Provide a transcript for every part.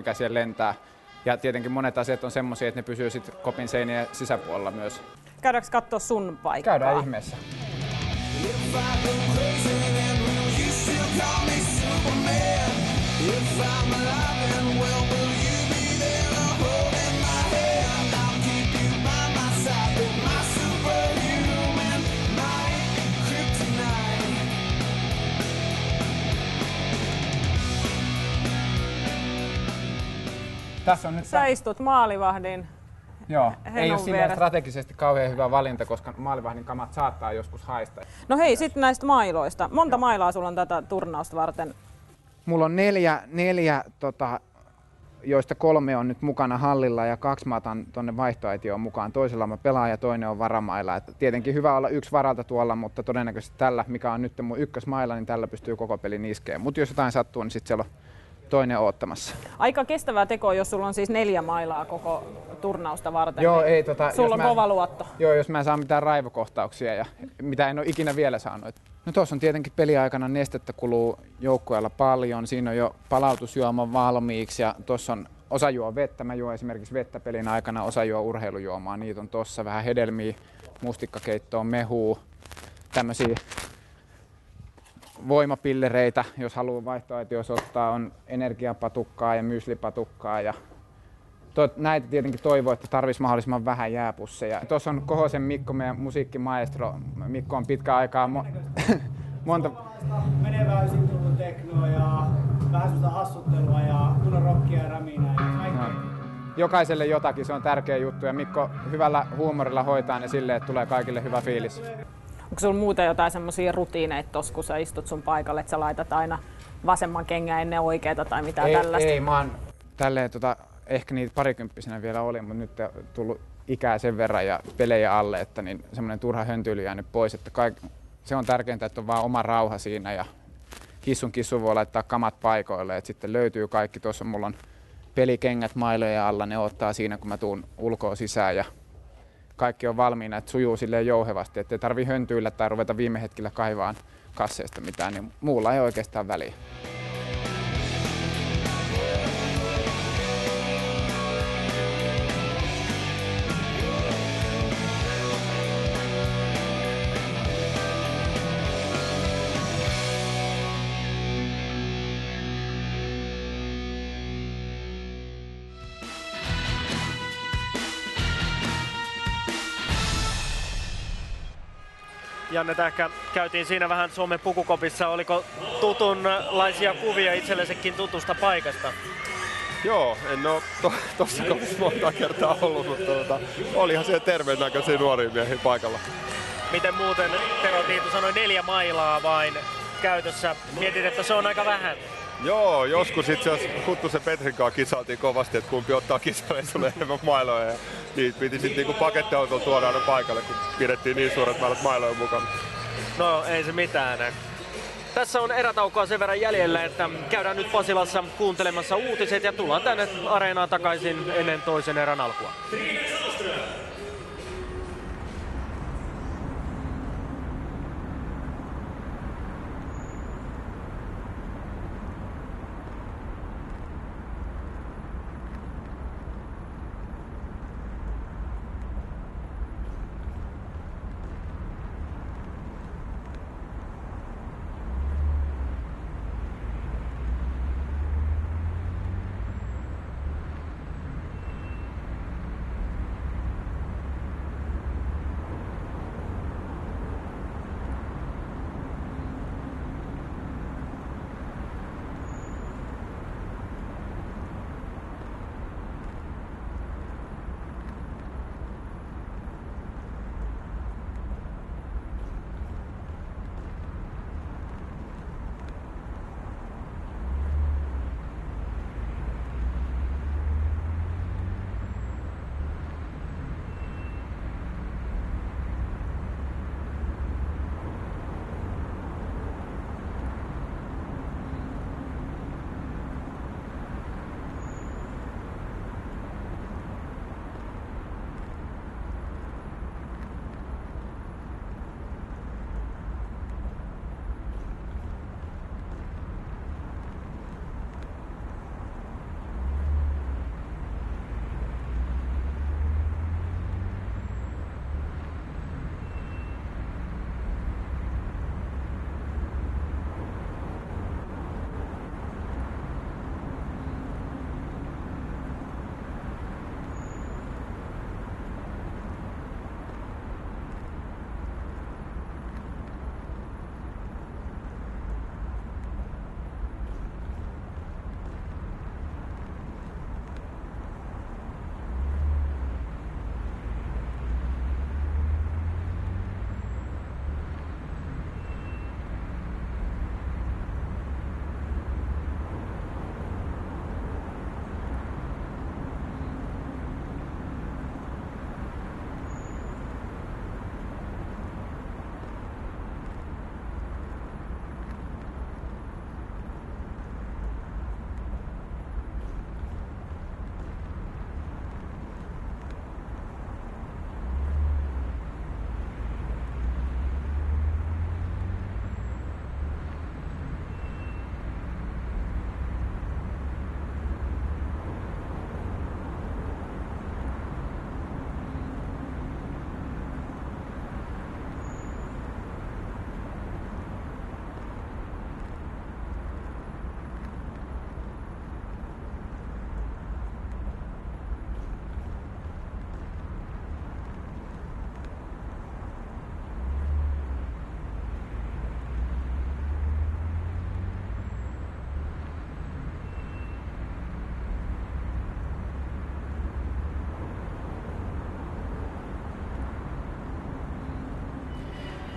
tykkäsin lentää. Ja tietenkin monet asiat on semmoisia, että ne pysyy sitten kopin seinien sisäpuolella myös. Käydäänkö katsoa sun paikkaa? Käydään ihmeessä. Tässä on nyt Sä istut maalivahdin. Joo, ei ole silleen vieressä. strategisesti kauhean hyvä valinta, koska maalivahdin kamat saattaa joskus haista. No hei, sitten näistä mailoista. Monta mailaa sulla on tätä turnausta varten? Mulla on neljä joista 3 on nyt mukana hallilla ja 2 mä otan tonne vaihtoaitioon mukaan. Toisella mä pelaan ja toinen on varamailla. Et tietenkin hyvä olla 1 varalta tuolla, mutta todennäköisesti tällä, mikä on nyt mun ykkösmailla, niin tällä pystyy koko pelin iskeen. Mutta jos jotain sattuu, niin sitten siellä on toinen oottamassa. Aika kestävää tekoa, jos sulla on siis 4 mailaa koko turnausta varten. Joo, niin ei, sulla on kova luotto. Joo, jos mä en saa mitään raivokohtauksia, ja mitä en ole ikinä vielä saanut. No tuossa on tietenkin peliaikana nestettä kuluu joukkueella paljon. Siinä on jo palautusjuoma valmiiksi ja tuossa on osa juo vettä. Mä juon esimerkiksi vettä pelin aikana, osa juo urheilujuomaa. Niitä on tossa vähän hedelmiä, mustikkakeittoa, mehua, tämmöisiä voimapillereitä, jos haluaa vaihtoaitiossa ottaa, on energiapatukkaa ja myslipatukkaa. Ja näitä tietenkin toivoo, että tarvitsisi mahdollisimman vähän jääpusseja. Tuossa on Kohosen Mikko, meidän musiikkimaestro. Mikko on pitkä aikaa monta... Menevää ysitullut teknoa ja vähän sellaista hassuttelua ja kunnon rockia ja räminää ja kaikkea. Jokaiselle jotakin, se on tärkeä juttu ja Mikko hyvällä huumorilla hoitaa ne silleen, että tulee kaikille hyvä fiilis. Onko sulla muuten jotain semmoisia rutiineita tossa, kun sä istut sun paikalle, että sä laitat aina vasemman kengän ennen oikeeta tai mitään tällaista? Ei, mä oon tälleen ehkä niitä parikymppisenä vielä oli, mutta nyt on tullut ikää sen verran ja pelejä alle, että niin semmoinen turha höntyily jäänyt pois. Että se on tärkeintä, että on vaan oma rauha siinä ja kissun voi laittaa kamat paikoille, että sitten löytyy kaikki. Tuossa mulla on pelikengät mailojen alla, ne ottaa siinä kun mä tuun ulkoa sisään ja kaikki on valmiina, että sujuu silleen jouhevasti, ettei tarvi höntyillä tai ruveta viime hetkellä kaivaan kasseista mitään, niin muulla ei oikeastaan väliä. Janne Tähkä, käytiin siinä vähän Suomen pukukopissa. Oliko tutunlaisia kuvia itsellesekin tutusta paikasta? Joo, en ole tuossa kopissa monta kertaa ollut, mutta olihan siellä terveen näköisiä nuoria miehiä paikalla. Miten muuten, Tero Tiitu sanoi 4 mailaa vain käytössä. Mietit, että se on aika vähän. Joo, joskus itse asiassa Huttusen Petrin kanssa kisailtiin kovasti, että kumpi ottaa kisareissulle enemmän mailoja. Ja niitä piti sitten niinku pakettiautolla tuoda aina paikalle, kun pidettiin niin suuret määrät mailoja mukana. No ei se mitään. Tässä on erätaukoa sen verran jäljellä, että käydään nyt Pasilassa kuuntelemassa uutiset ja tullaan tänne areenaan takaisin ennen toisen erän alkua.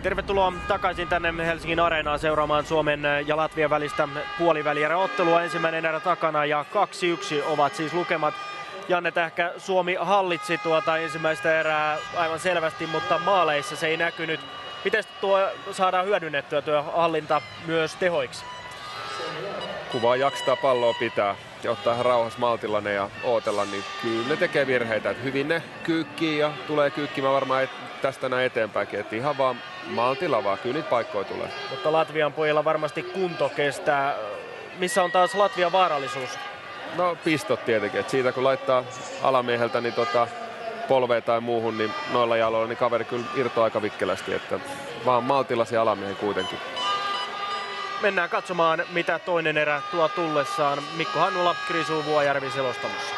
Tervetuloa takaisin tänne Helsingin Areenaan seuraamaan Suomen ja Latvian välistä puolivälieräottelua. Ensimmäinen erä takana ja 2-1 ovat siis lukemat. Janne Tähkä, Suomi hallitsi tuota ensimmäistä erää aivan selvästi, mutta maaleissa se ei näkynyt. Miten tuo saadaan hyödynnettyä tuo hallinta myös tehoiksi? Kun vaan jaksaa palloa pitää ja ottaa ihan rauhassa maltilla ja ootella, niin kyllä ne tekee virheitä. Et hyvin ne kyykkii ja tulee kyykkimään varmaan tästä näin eteenpäinkin. Et ihan vaan maltilla vaan, kyllä niitä paikkoja tulee. Mutta Latvian pojilla varmasti kunto kestää. Missä on taas Latvian vaarallisuus? No pistot tietenkin. Et siitä kun laittaa alamieheltä niin polveen tai muuhun, niin noilla jaloilla niin kaveri kyllä irtoaa aika vikkelästi. Että vaan maltilla se alamiehen kuitenkin. Mennään katsomaan, mitä toinen erä tuo tullessaan. Mikko Hannula, Krisu Vuojärvi selostamossa.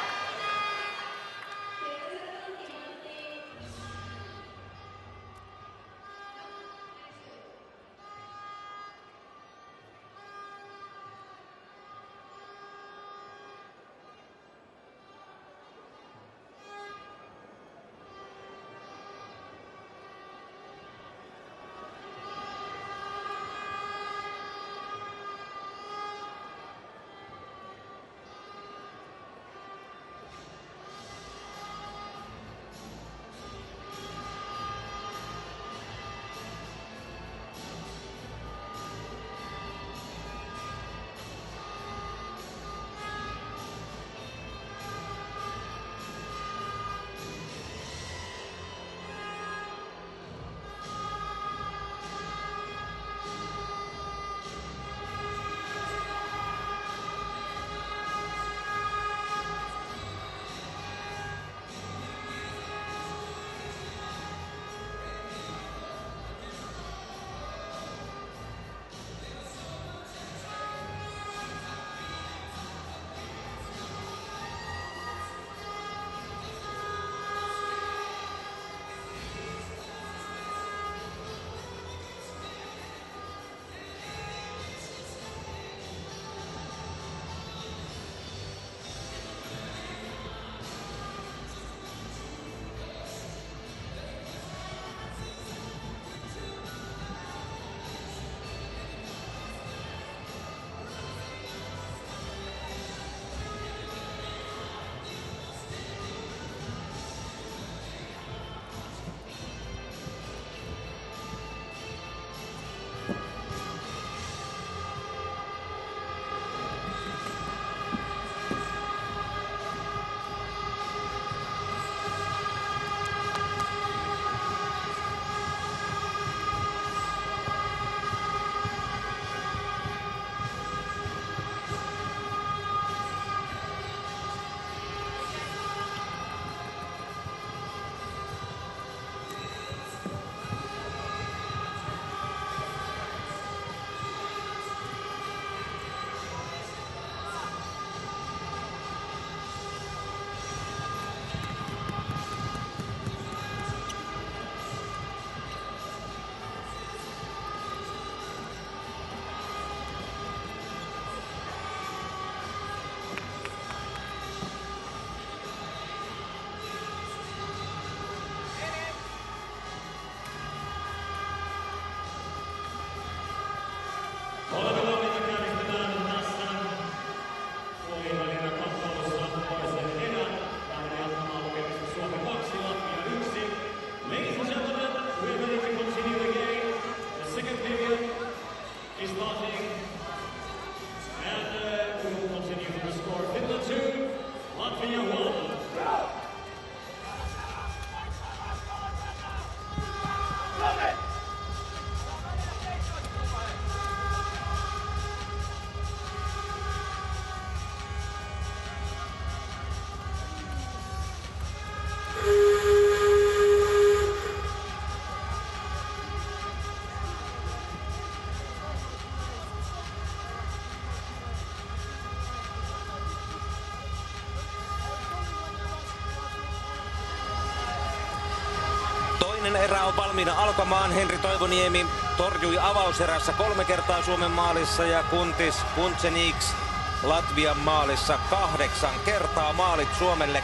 Toinen erä on valmiina alkamaan. Henri Toivoniemi torjui avauserässä 3 kertaa Suomen maalissa ja Kuntis Kuntseniks Latvian maalissa 8 kertaa. Maalit Suomelle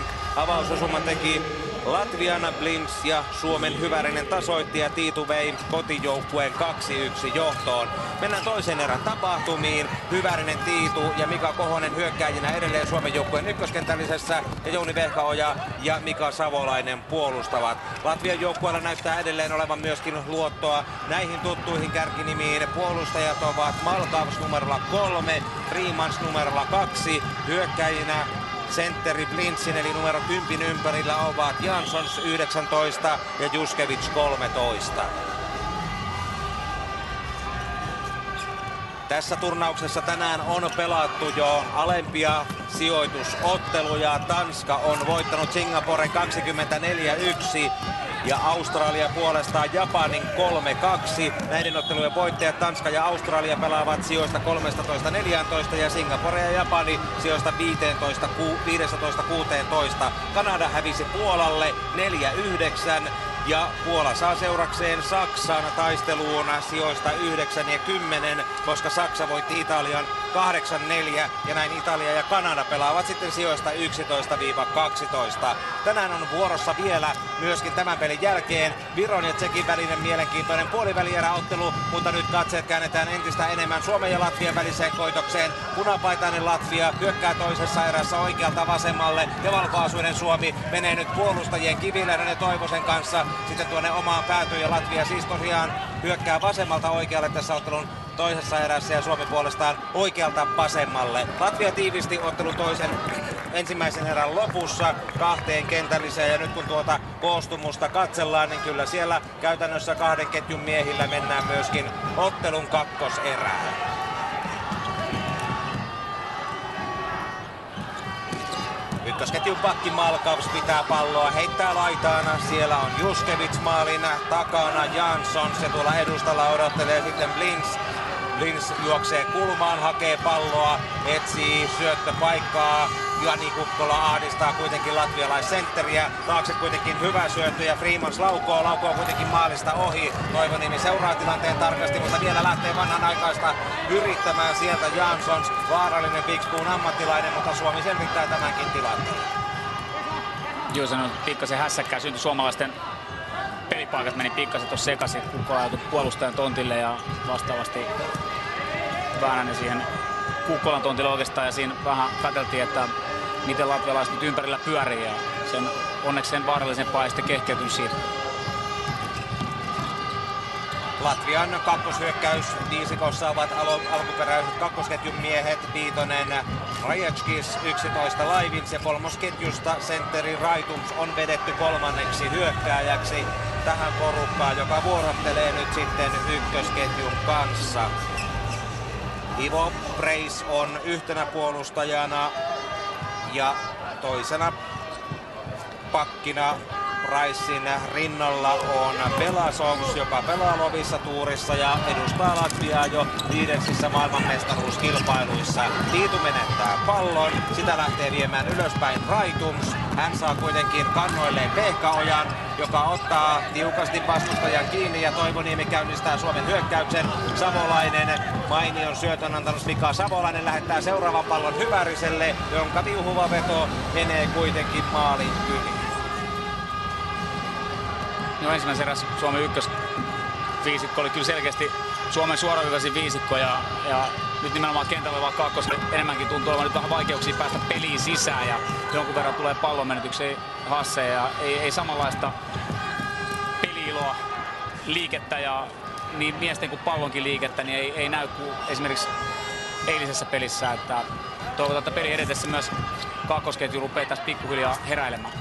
2-1. Avausosuman teki Latvian Blinds ja Suomen Hyvärinen tasoitti ja Tiitu vei kotijoukkueen 2-1 johtoon. Mennään toisen erän tapahtumiin. Hyvärinen, Tiitu ja Mika Kohonen hyökkääjinä edelleen Suomen joukkueen ykköskentällisessä ja Jouni Vehkaoja ja Mika Savolainen puolustavat. Latvian joukkueella näyttää edelleen olevan myöskin luottoa näihin tuttuihin kärkinimiin. Puolustajat ovat Malkavs numerolla 3, Freemans numerolla 2, hyökkäjinä sentteri Blindsin eli numero 10 ympärillä ovat Janssons 19 ja Juskevich 13. Tässä turnauksessa tänään on pelattu jo alempia sijoitusotteluja. Tanska on voittanut Singaporen 24-1 ja Australia puolestaan Japanin 3-2. Näiden ottelujen voittajat Tanska ja Australia pelaavat sijoista 13-14 ja Singapore ja Japani sijoista 15-16. Kanada hävisi Puolalle 4-9. Ja Puola saa seurakseen Saksan taisteluun sijoista 9 ja 10, koska Saksa voitti Italian 8-4 ja näin Italia ja Kanada pelaavat sitten sijoista 11-12. Tänään on vuorossa vielä myöskin tämän pelin jälkeen Viron ja Tsekin välinen mielenkiintoinen puolivälieräottelu, mutta nyt katseet käännetään entistä enemmän Suomen ja Latvian väliseen koitokseen. Punapaitainen Latvia hyökkää toisessa erässä oikealta vasemmalle ja valkoasuinen Suomi menee nyt puolustajien Kiviläinen ja Toivosen kanssa sitten tuonne omaan päätyyn ja Latvia siis tosiaan hyökkää vasemmalta oikealle tässä ottelun toisessa erässä ja Suomi puolestaan oikealta vasemmalle. Latvia tiivisti ottelun ensimmäisen erän lopussa 2 kentälliseen ja nyt kun tuota koostumusta katsellaan, niin kyllä siellä käytännössä 2 ketjun miehillä mennään myöskin ottelun kakkoserään. Ykkösketjun pakki Malkavs pitää palloa, heittää laitaan. Siellä on Juskevich maalin takana, Janssons ja tuolla edustalla odottelee sitten Blinds. Blinds juoksee kulmaan, hakee palloa, etsii syöttöpaikkaa. Jani Kukkola ahdistaa kuitenkin latvialaissentteriä. Taakse kuitenkin hyvä syöttö ja Freemans laukoo kuitenkin maalista ohi. Toivoniemi seuraa tilanteen tarkasti, mutta vielä lähtee vanhanaikaista yrittämään sieltä Janssons. Vaarallinen Pixboon ammattilainen, mutta Suomi selvittää tämänkin tilanteen. Joo, se on pikkasen hässäkkää. Syntyi suomalaisten pelipaikat meni pikkasen tuossa sekaisin. Kukkola joutui puolustajan tontille ja vastaavasti Väänänen siihen Kukkolan tontille oikeastaan ja siinä vähän katseltiin, että miten latvialaiset nyt ympärillä pyörii ja onneksi sen vaarallisempaa ei sitten kehkeytynyt siitä. Latvian kakkoshyökkäys viisikossa ovat alkuperäiset kakkosketjun miehet Viitonen, Raječkis, 11 Laivins ja kolmosketjusta sentteri Raitums on vedetty kolmanneksi hyökkääjäksi tähän porukkaan, joka vuorottelee nyt sitten ykkösketjun kanssa. Ivo Preis on yhtenä puolustajana ja toisena pakkina Pricein rinnalla on Belasovs, joka pelaa Lovissa tuurissa ja edustaa Latviaa jo 5. maailmanmestaruuskilpailuissa. Tiitu menettää pallon, sitä lähtee viemään ylöspäin Raitums. Hän saa kuitenkin kannoilleen Vehkaojan, joka ottaa tiukasti vastustajan kiinni ja Toivoniemi käynnistää Suomen hyökkäyksen. Savolainen mainion syötön antanut Mika Savolainen lähettää seuraavan pallon Hyväriselle, jonka viuhuva veto menee kuitenkin maalin yli. No ensimmäisen erässä Suomen ykkösviisikko oli kyllä selkeästi Suomen suorahyökkäisin viisikko ja nyt nimenomaan kentällä vaan kakkoselle enemmänkin tuntuu olevan nyt vähän vaikeuksia päästä peliin sisään ja jonkun verran tulee pallonmenetyksiä hasseja ja ei samanlaista peli-iloa, liikettä ja niin miesten kuin pallonkin liikettä niin ei näy kuin esimerkiksi eilisessä pelissä, että toivotaan, että peli edetessä myös kakkosketju rupeaa tässä pikkuhiljaa heräilemään.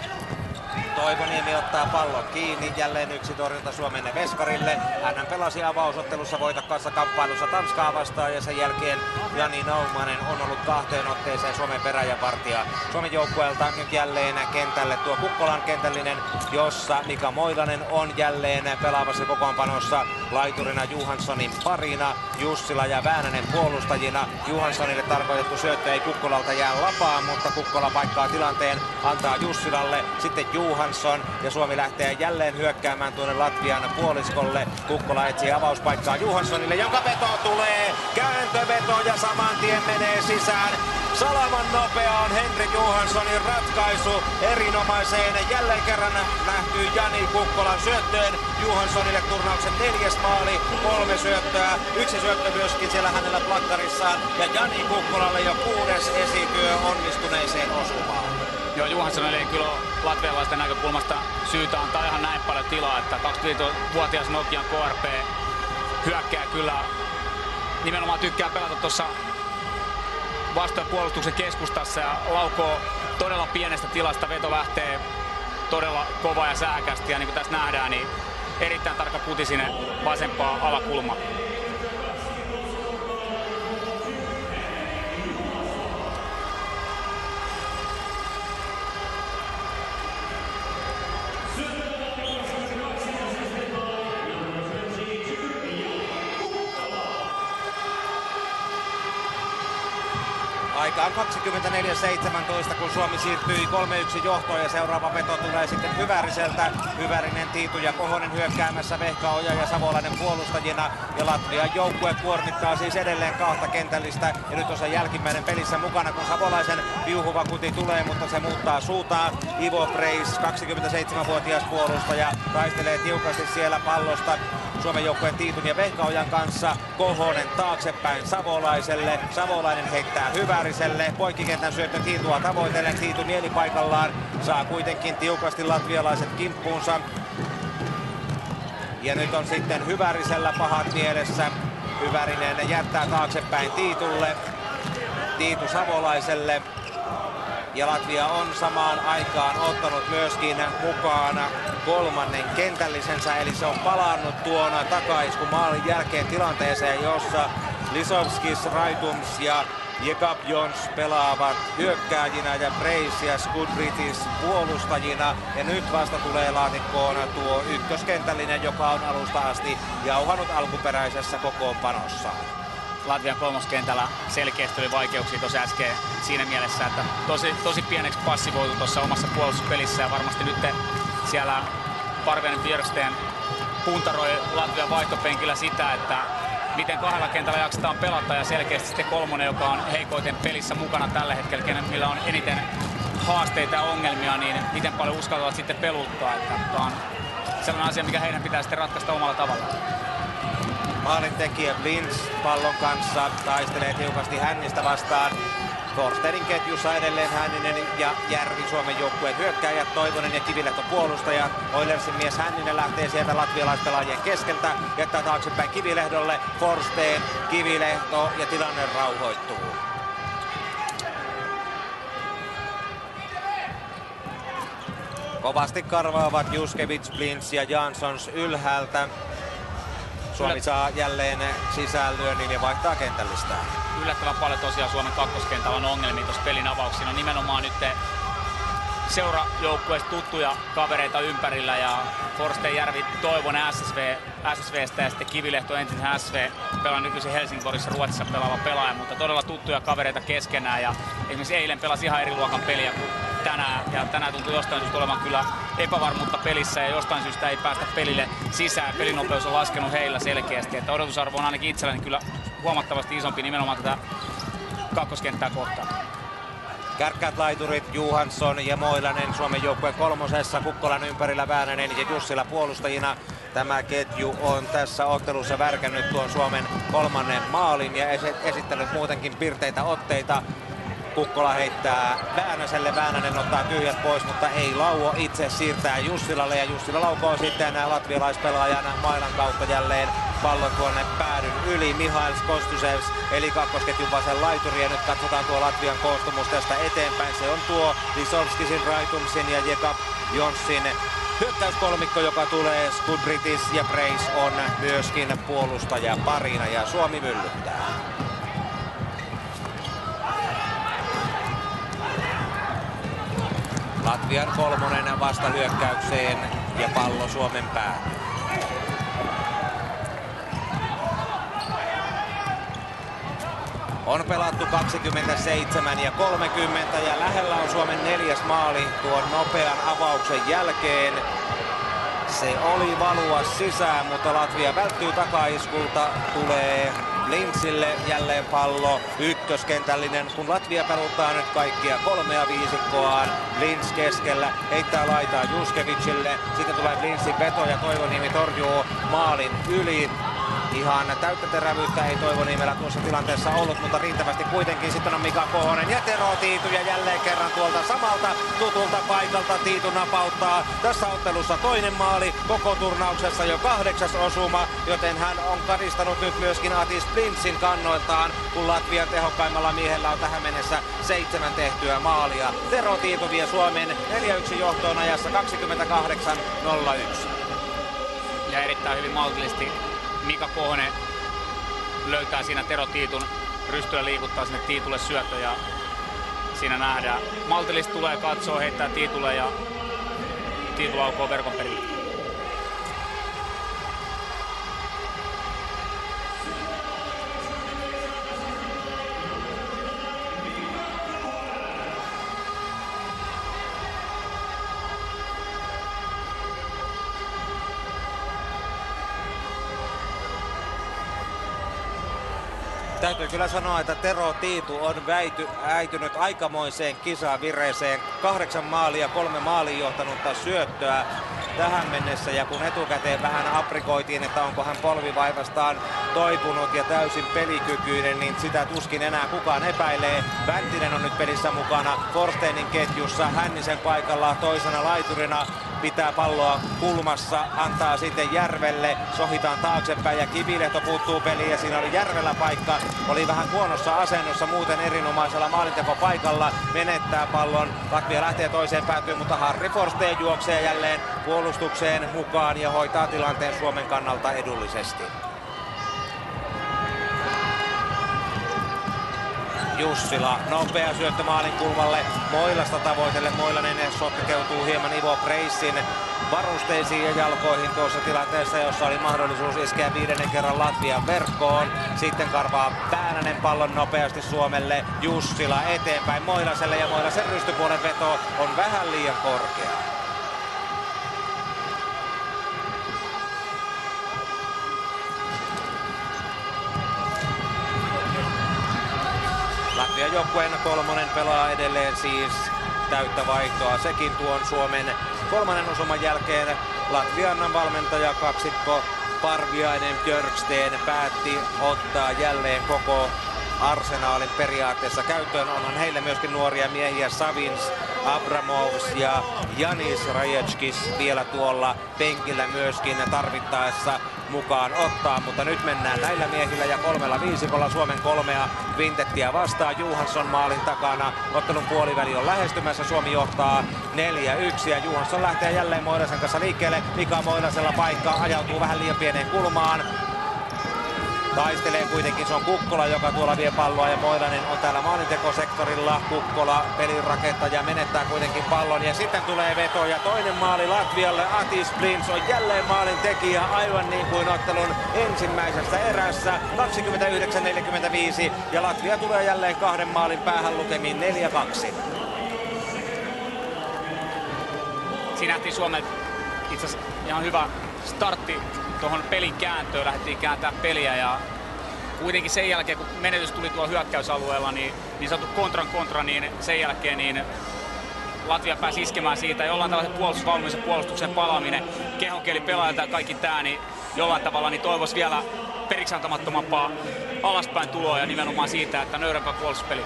Toivoniemi ottaa pallon kiinni, jälleen yksi torjunta Suomen veskarille. Hän pelasi avausottelussa voitokkaassa kamppailussa Tanskaa vastaan ja sen jälkeen Jani Naumanen on ollut 2 otteeseen Suomen peräjäpartia. Suomen joukkueelta nyt jälleen kentälle tuo Kukkolan kentällinen, jossa Mika Moilanen on jälleen pelaavassa kokoonpanossa laiturina Johanssonin parina. Jussila ja Väänänen puolustajina. Johanssonille tarkoitettu syöttö ei Kukkolalta jää lapaan, mutta Kukkola paikkaa tilanteen, antaa Jussilalle, sitten Johansson ja Suomi lähtee jälleen hyökkäämään tuonne Latvian puoliskolle. Kukkola etsii avauspaikkaa Johanssonille, jonka veto tulee, kääntöveto ja saman tien menee sisään. Salaman nopea on Henrik Johanssonin ratkaisu erinomaiseen jälleen kerran nähtyy Jani Kukkolan syöttöön. Johanssonille turnauksen 4. maali, 3 syöttöä, 1 syöttö myöskin siellä hänellä plakkarissaan. Ja Jani Kukkolalle jo 6. esityö onnistuneeseen osumaan. Joo, Johanssonille ei kyllä latvialaisten näkökulmasta syytä antaa ihan näin paljon tilaa, että 25-vuotias Nokian KRP hyökkää kyllä, nimenomaan tykkää pelata tuossa vastapuolustuksen keskustassa ja laukoo todella pienestä tilasta, veto lähtee todella kova ja sääkästi ja niin kuin tässä nähdään, niin erittäin tarkka puti sinne vasempaa alakulmaan. Aika on 24-17, kun Suomi siirtyi 3-1 johtoon ja seuraava veto tulee sitten Hyväriseltä. Hyvärinen, Tiitu ja Kohonen hyökkäämässä, Vehkaoja ja Savolainen puolustajina. Ja Latvian joukkue kuormittaa siis edelleen 2 kentällistä. Ja nyt on se jälkimmäinen pelissä mukana, kun Savolaisen viuhuva kuti tulee, mutta se muuttaa suuntaa. Ivo Preis, 27-vuotias puolustaja, taistelee tiukasti siellä pallosta Suomen joukkueen Tiitun ja Vehkaojan kanssa. Kohonen taaksepäin Savolaiselle. Savolainen heittää Hyväriselle. Poikkikentän syöttö Tiitua tavoitellen. Tiitu mielipaikallaan. Saa kuitenkin tiukasti latvialaiset kimppuunsa. Ja nyt on sitten Hyvärisellä pahat mielessä. Hyvärinen jättää taaksepäin Tiitulle. Tiitu Savolaiselle. Ja Latvia on samaan aikaan ottanut myöskin mukaan 3. kentällisensä, eli se on palannut tuona takaiskun maalin jälkeen tilanteeseen, jossa Lisovskis, Raitums ja Jekab Jons pelaavat hyökkääjinä ja Preis ja Skudritis puolustajina. Ja nyt vasta tulee laatikkoon tuo ykköskentällinen, joka on alusta asti jauhanut alkuperäisessä kokoonpanossaan. Latvian kolmoskentällä selkeästi oli vaikeuksia tuossa äsken siinä mielessä, että tosi pieneksi passivoitu tuossa omassa puolustuspelissä ja varmasti nyt siellä Parvenen Björksten puntaroi Latvian vaihtopenkillä sitä, että miten 2 kentällä jaksetaan pelata ja selkeästi sitten 3, joka on heikoiten pelissä mukana tällä hetkellä, millä on eniten haasteita ja ongelmia, niin miten paljon uskaltavat sitten peluttaa. Että tämä on sellainen asia, mikä heidän pitää sitten ratkaista omalla tavallaan. Maalintekijä Blins pallon kanssa taistelee tiukasti Hännistä vastaan. Forsterin ketjussa edelleen Hänninen ja Järvi, Suomen joukkueen hyökkääjät, Toivonen ja Kivilehto puolustajat. Oilersin mies Hänninen lähtee sieltä latvialaispelaajien keskeltä, jättää taaksepäin Kivilehdolle, Forsteen, Kivilehto ja tilanne rauhoittuu. Kovasti karvaavat Juskevits, Blins ja Janssons ylhäältä. Suomi saa jälleen sisäänlyönnin ja vaihtaa kentällistä. Yllättävän paljon tosiaan Suomen kakkoskentällä on ongelmia tuossa pelin avauksina. Nimenomaan nyt seurajoukkueesta tuttuja kavereita ympärillä ja Forsteen, Järvi, Toivonen SSVstä ja sitten Kivilehto entisen SV pelaa nykyisin Helsingborissa Ruotsissa pelaava pelaaja, mutta todella tuttuja kavereita keskenään ja esimerkiksi eilen pelasi ihan eri luokan peliä kuin tänään ja tänään tuntuu jostain syystä olevan kyllä epävarmuutta pelissä ja jostain syystä ei päästä pelille sisään. Pelinopeus on laskenut heillä selkeästi, että odotusarvo on ainakin itselläni kyllä huomattavasti isompi nimenomaan tätä kakkoskenttää kohtaan. Kärkkäät laiturit Johansson ja Moilanen Suomen joukkueen 3. Kukkolan ympärillä Väänänen ja Jussila puolustajina. Tämä ketju on tässä ottelussa värkännyt tuon Suomen 3. maalin ja esittänyt muutenkin pirteitä otteita. Kukkola heittää Väänäselle, Väänänen ottaa tyhjät pois, mutta ei lauo itse, siirtää Jussilalle ja Jussila laukoo sitten latvialaispelaajan mailan kautta jälleen pallon tuonne päädyn yli. Mihail Kostusevs eli kakkosketjun vasen laituri ja nyt katsotaan tuo Latvian koostumus tästä eteenpäin. Se on tuo Lisovskisin, Raitumsin ja Jekab Jonssin hyökkäyskolmikko, joka tulee. Skudritis ja Preis on myöskin puolustaja parina ja Suomi myllyttää. Latvian 3. vasta hyökkäykseen ja pallo Suomen päälle. On pelattu 27 ja 30 ja lähellä on Suomen 4. maali tuon nopean avauksen jälkeen. Se oli valua sisään, mutta Latvia välttyy takaiskulta. Tulee Blintzille jälleen pallo, ykköskentällinen, kun Latvia peluttaa nyt kaikkia kolmea viisikkoaan. Blintz keskellä, heittää laitaa Juskevicille, sitten tulee Blintzin veto ja Toivoniemi torjuu maalin yli. Ihan täyttä terävyyttä ei Toivoniemellä tuossa tilanteessa ollut, mutta riittävästi kuitenkin. Sitten on Mika Kohonen ja Tero Tiitu ja jälleen kerran tuolta samalta tutulta paikalta Tiitu napauttaa. Tässä ottelussa toinen maali koko turnauksessa, jo 8. osuma, joten hän on karistanut nyt myöskin Atis Blintzin kannoiltaan, kun Latvian tehokkaimmalla miehellä on tähän mennessä 7 tehtyä maalia. Tero Tiitu vie Suomen 4-1 johtoon ajassa 28.01. Ja erittäin hyvin maltillisesti Mika Kohonen löytää siinä Tero Tiitun rystyllä, liikuttaa sinne Tiitulle syöttö ja siinä nähdään. Maltillisesti tulee katsoa, heittää Tiitulle ja Tiitu laukoo verkon perille. Täytyy kyllä sanoa, että Tero Tiitu on äitynyt aikamoiseen kisavireeseen. 8 maalia, 3 maaliin johtanutta syöttöä tähän mennessä. Ja kun etukäteen vähän aprikoitiin, että onko hän polvivaivastaan toipunut ja täysin pelikykyinen, niin sitä tuskin enää kukaan epäilee. Vänttinen on nyt pelissä mukana Forsteinin ketjussa, Hännisen paikalla toisena laiturina. Pitää palloa kulmassa, antaa sitten Järvelle, sohitaan taaksepäin ja Kivilehto puuttuu peliin ja siinä oli Järvellä paikka. Oli vähän huonossa asennossa, muuten erinomaisella maalintekopaikalla, menettää pallon. Latvia lähtee toiseen päätyyn, mutta Harri Forsteen juoksee jälleen puolustukseen mukaan ja hoitaa tilanteen Suomen kannalta edullisesti. Jussila, nopea syöttö maalin kulmalle, Moilasta tavoitelle. Moilanen sotkeutuu hieman Ivo Preissin varusteisiin ja jalkoihin tuossa tilanteessa, jossa oli mahdollisuus iskeä 5. kerran Latvian verkkoon. Sitten karvaa Väänänen pallon nopeasti Suomelle, Jussila eteenpäin Moilaselle ja Moilasen rystypuolen veto on vähän liian korkea. Latvian joukkueen 3. pelaa edelleen siis täyttä vaihtoa. Sekin tuon Suomen 3. osuman jälkeen Latvian valmentaja kaksikko Parviainen Björksten päätti ottaa jälleen koko arsenaalin periaatteessa käyttöön. Onhan heille myöskin nuoria miehiä, Savins, Abramovs ja Janis Raječkis vielä tuolla penkillä myöskin tarvittaessa mukaan ottaa, mutta nyt mennään näillä miehillä ja 3 viisikolla Suomen 3 kvintettiä vastaan. Johansson maalin takana, ottelun puoliväli on lähestymässä, Suomi johtaa 4-1 ja Johansson lähtee jälleen Moilasen kanssa liikkeelle. Mika Moilasella paikka, ajautuu vähän liian pieneen kulmaan. Taistelee kuitenkin, se on Kukkola, joka tuolla vie palloa ja Moilanen on täällä maalintekosektorilla. Kukkola, pelinrakentaja, menettää kuitenkin pallon ja sitten tulee veto ja toinen maali Latvialle. Atis Blintz on jälleen maalin tekijä, aivan niin kuin ottelun ensimmäisessä erässä. 29-45 ja Latvia tulee jälleen 2 maalin päähän lukemiin 4-2. Siinä nähtiin Suomen itse asiassa ihan hyvä startti tuohon pelin kääntöön, lähdettiin kääntää peliä ja kuitenkin sen jälkeen, kun menetys tuli tuolla hyökkäysalueella, niin sanottu kontra, niin sen jälkeen niin Latvia pääsi iskemään siitä. Jollain tavalla puolustusvalmiuden puolustuksen palaaminen, kehonkieli pelaajalta ja kaikki tää, niin jollain tavalla niin toivoisi vielä periksi antamattomampaa alaspäin tuloa ja nimenomaan siitä, että nöyrempää puolustuspeli.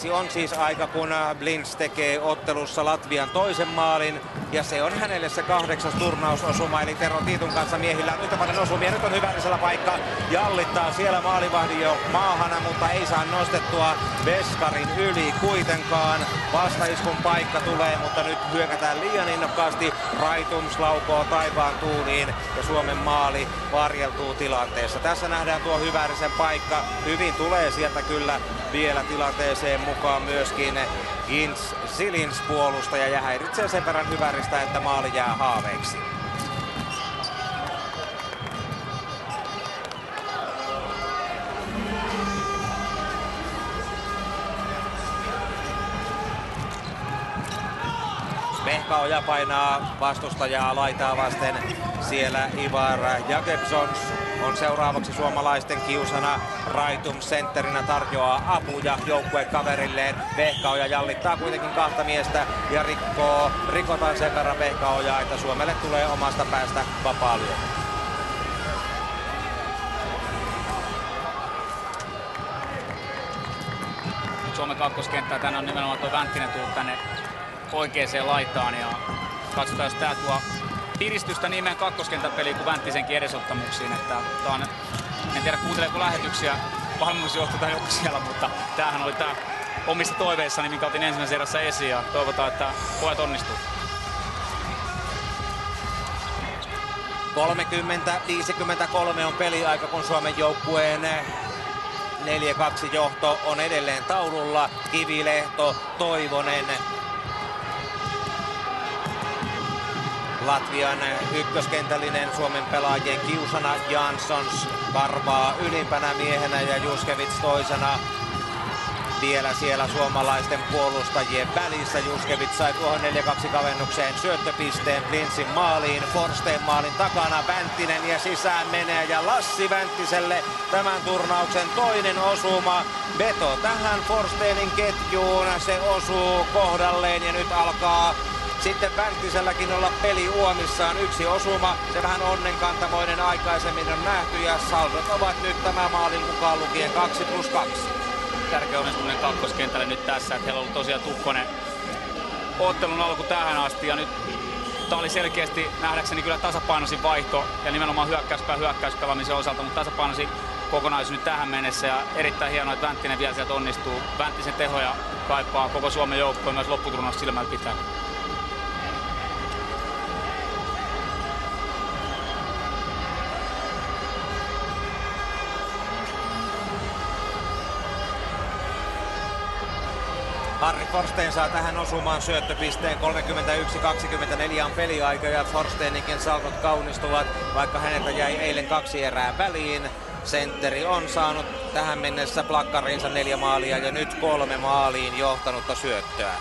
...49-25 on siis aika, kun Blintz tekee ottelussa Latvian toisen maalin. Ja se on hänelle se 8. turnausosuma, eli Tero Tiitun kanssa miehillä on yhtä paljon osumia. Nyt on hyvällisellä paikka, jallittaa siellä maalivahdin jo maahana, mutta ei saa nostettua veskarin yli kuitenkaan. Vastaiskun paikka tulee, mutta nyt hyökätään liian innokkaasti. Raitums laukoo taivaan tuuniin ja Suomen maali varjeltuu tilanteessa. Tässä nähdään tuo Hyvärisen paikka. Hyvin tulee sieltä kyllä vielä tilanteeseen mukaan myöskin Silins puolustaja ja häiritsee sen verran Hyväristä, että maali jää haaveeksi. Vehkaoja painaa vastustajaa laitaa vasten. Siellä Ivar Jakobsons on seuraavaksi suomalaisten kiusana. Raitum sentterinä tarjoaa apuja joukkuekaverilleen. Vehkaoja jallittaa kuitenkin kahta miestä ja rikotaan sen verran Vehkaojaa, että Suomelle tulee omasta päästä vapaa lyö. Suomen kakkoskenttää tänään on nimenomaan tuo Vänttinen tullut tänne oikeaan laitaan ja katsotaan, jos tää tuo piristystä niin meidän kakkoskentän peliin kuin Vänttisenkin edesottamuksiin. Että tää on, en tiedä kuunteleeko lähetyksiä valmennusjohto tai joku siellä, mutta tämähän oli tää omissa toiveissani, minkä otin ensimmäisessä erässä esiin ja toivotaan, että pojat onnistuu. 30-53 on peliaika, kun Suomen joukkueen 4-2 johto on edelleen taululla. Kivilehto, Toivonen. Latvian ykköskentällinen Suomen pelaajien kiusana. Janssons karvaa ylimpänä miehenä ja Juskevits toisena. Vielä siellä suomalaisten puolustajien välissä. Juskevits sai tuohon 4-2 kavennukseen syöttöpisteen Blintzin maaliin. Forsteen maalin takana Vänttinen ja sisään menee ja Lassi Vänttiselle tämän turnauksen toinen osuma. Veto tähän Forsteenin ketjuun. Se osuu kohdalleen ja nyt alkaa sitten Vänttiselläkin olla peli uomissaan. Yksi osuma, se vähän onnenkantamoinen aikaisemmin on nähty ja saldot ovat nyt tämä maalin mukaan lukien 2+2. Tärkeä onnistuminen kakkoskentälle nyt tässä, että heillä on ollut tosiaan tukkonen ottelun alku tähän asti ja nyt tää oli selkeästi nähdäkseni kyllä tasapainoisin vaihto ja nimenomaan hyökkäyspelaamisen osalta, mutta tasapainoisin kokonaisuus nyt tähän mennessä ja erittäin hienoa, että Vänttinen vielä sieltä onnistuu. Vänttisen tehoja kaipaa koko Suomen joukkoon myös lopputurnaus silmällä pitää. Harri Forsteen saa tähän osumaan syöttöpisteen. 31-24 on peliaika ja Forsteeninkin salkot kaunistuvat, vaikka häneltä jäi eilen 2 erää väliin. Sentteri on saanut tähän mennessä plakkariinsa 4 maalia ja nyt 3 maaliin johtanutta syöttöä.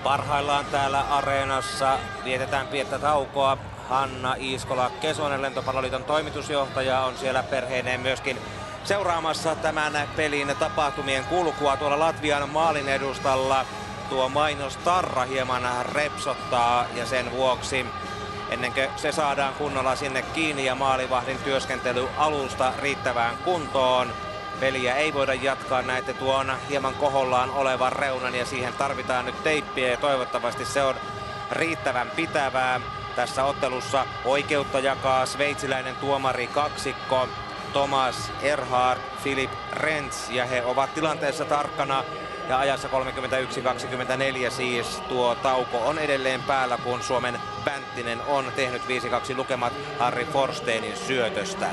Parhaillaan täällä areenassa vietetään pientä taukoa. Hanna Iiskola-Kesonen, Lentopalloliiton toimitusjohtaja, on siellä perheineen myöskin seuraamassa tämän pelin tapahtumien kulkua tuolla Latvian maalin edustalla. Tuo mainostarra hieman repsottaa ja sen vuoksi ennen kuin se saadaan kunnolla sinne kiinni ja maalivahdin työskentely alusta riittävään kuntoon, peliä ei voida jatkaa. Näette tuon hieman kohollaan olevan reunan ja siihen tarvitaan nyt teippiä ja toivottavasti se on riittävän pitävää. Tässä ottelussa oikeutta jakaa sveitsiläinen tuomari kaksikko Thomas Erhard, Philipp Renz ja he ovat tilanteessa tarkkana ja ajassa 31-24 siis tuo tauko on edelleen päällä, kun Suomen Vänttinen on tehnyt 5-2 lukemat Harri Forsteenin syötöstä.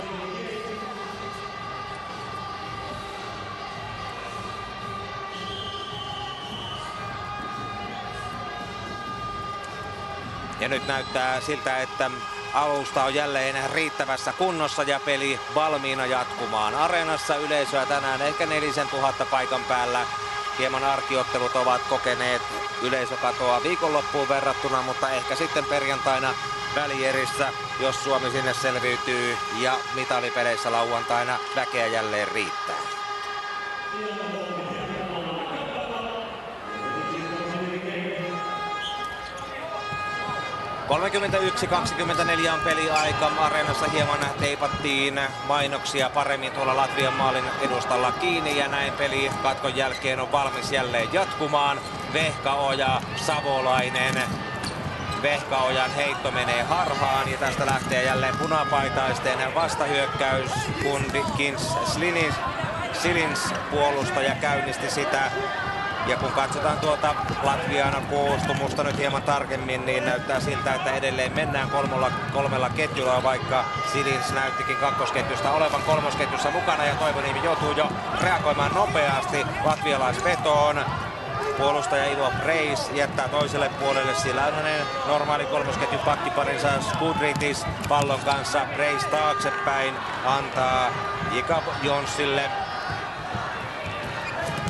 Ja nyt näyttää siltä, että alusta on jälleen riittävässä kunnossa ja peli valmiina jatkumaan. Areenassa yleisöä tänään ehkä 4000 paikan päällä. hieman arkiottelut ovat kokeneet yleisökatoa viikonloppuun verrattuna, mutta ehkä sitten perjantaina välierissä, jos Suomi sinne selviytyy ja mitalipeleissä lauantaina väkeä jälleen riittää. (31-24) on peliaika. Areenassa hieman teipattiin mainoksia paremmin tuolla Latvian maalin edustalla kiinni ja näin peli katkon jälkeen on valmis jälleen jatkumaan. Vehkaoja, Savolainen. Vehkaojan heitto menee harhaan ja tästä lähtee jälleen punapaitaisten vastahyökkäys, kun Silins puolustaja käynnisti sitä. Ja kun katsotaan tuota Latvian koostumusta nyt hieman tarkemmin, niin näyttää siltä, että edelleen mennään kolmella ketjulla, vaikka Silins näyttikin kakkosketjusta olevan kolmosketjussa mukana ja Toivoniemi joutuu jo reagoimaan nopeasti latvialaisvetoon. Puolustaja Ivo Preis jättää toiselle puolelle, sillä on hänen normaali kolmosketjun pakkiparinsa Skudritis pallon kanssa. Preis taaksepäin antaa Jakub Jonssille.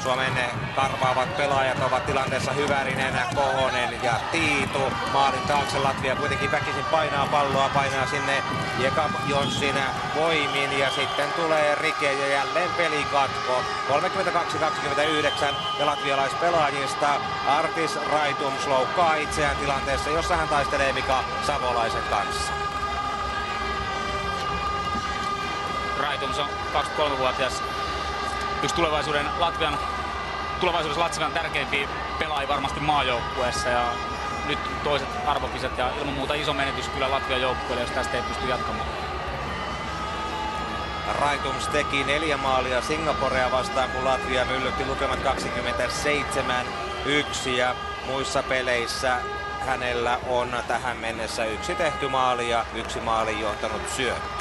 Suomen karvaavat pelaajat ovat tilanteessa Hyvärinen, Kohonen ja Tiitu. Maalin taakse Latvia kuitenkin väkisin painaa palloa, painaa sinne Jakub Jonssin voimin ja sitten tulee rike ja jälleen pelikatko. 32-29 ja latvialaispelaajista Artis Raitums loukkaa itseään tilanteessa, jossa hän taistelee Mika Savolaisen kanssa. Raitums on 23-vuotias. Yksi tulevaisuudessa Latvian tärkeimpiä pelaajia varmasti maajoukkueessa ja nyt toiset arvokisat ja ilman muuta iso menetys kyllä Latvian joukkueelle, jos tästä ei pysty jatkamaan. Raitums teki 4 maalia Singaporea vastaan, kun Latvia myllytti lukemat 27-1 ja muissa peleissä hänellä on tähän mennessä 1 tehty maali ja 1 maaliin johtanut syöttö.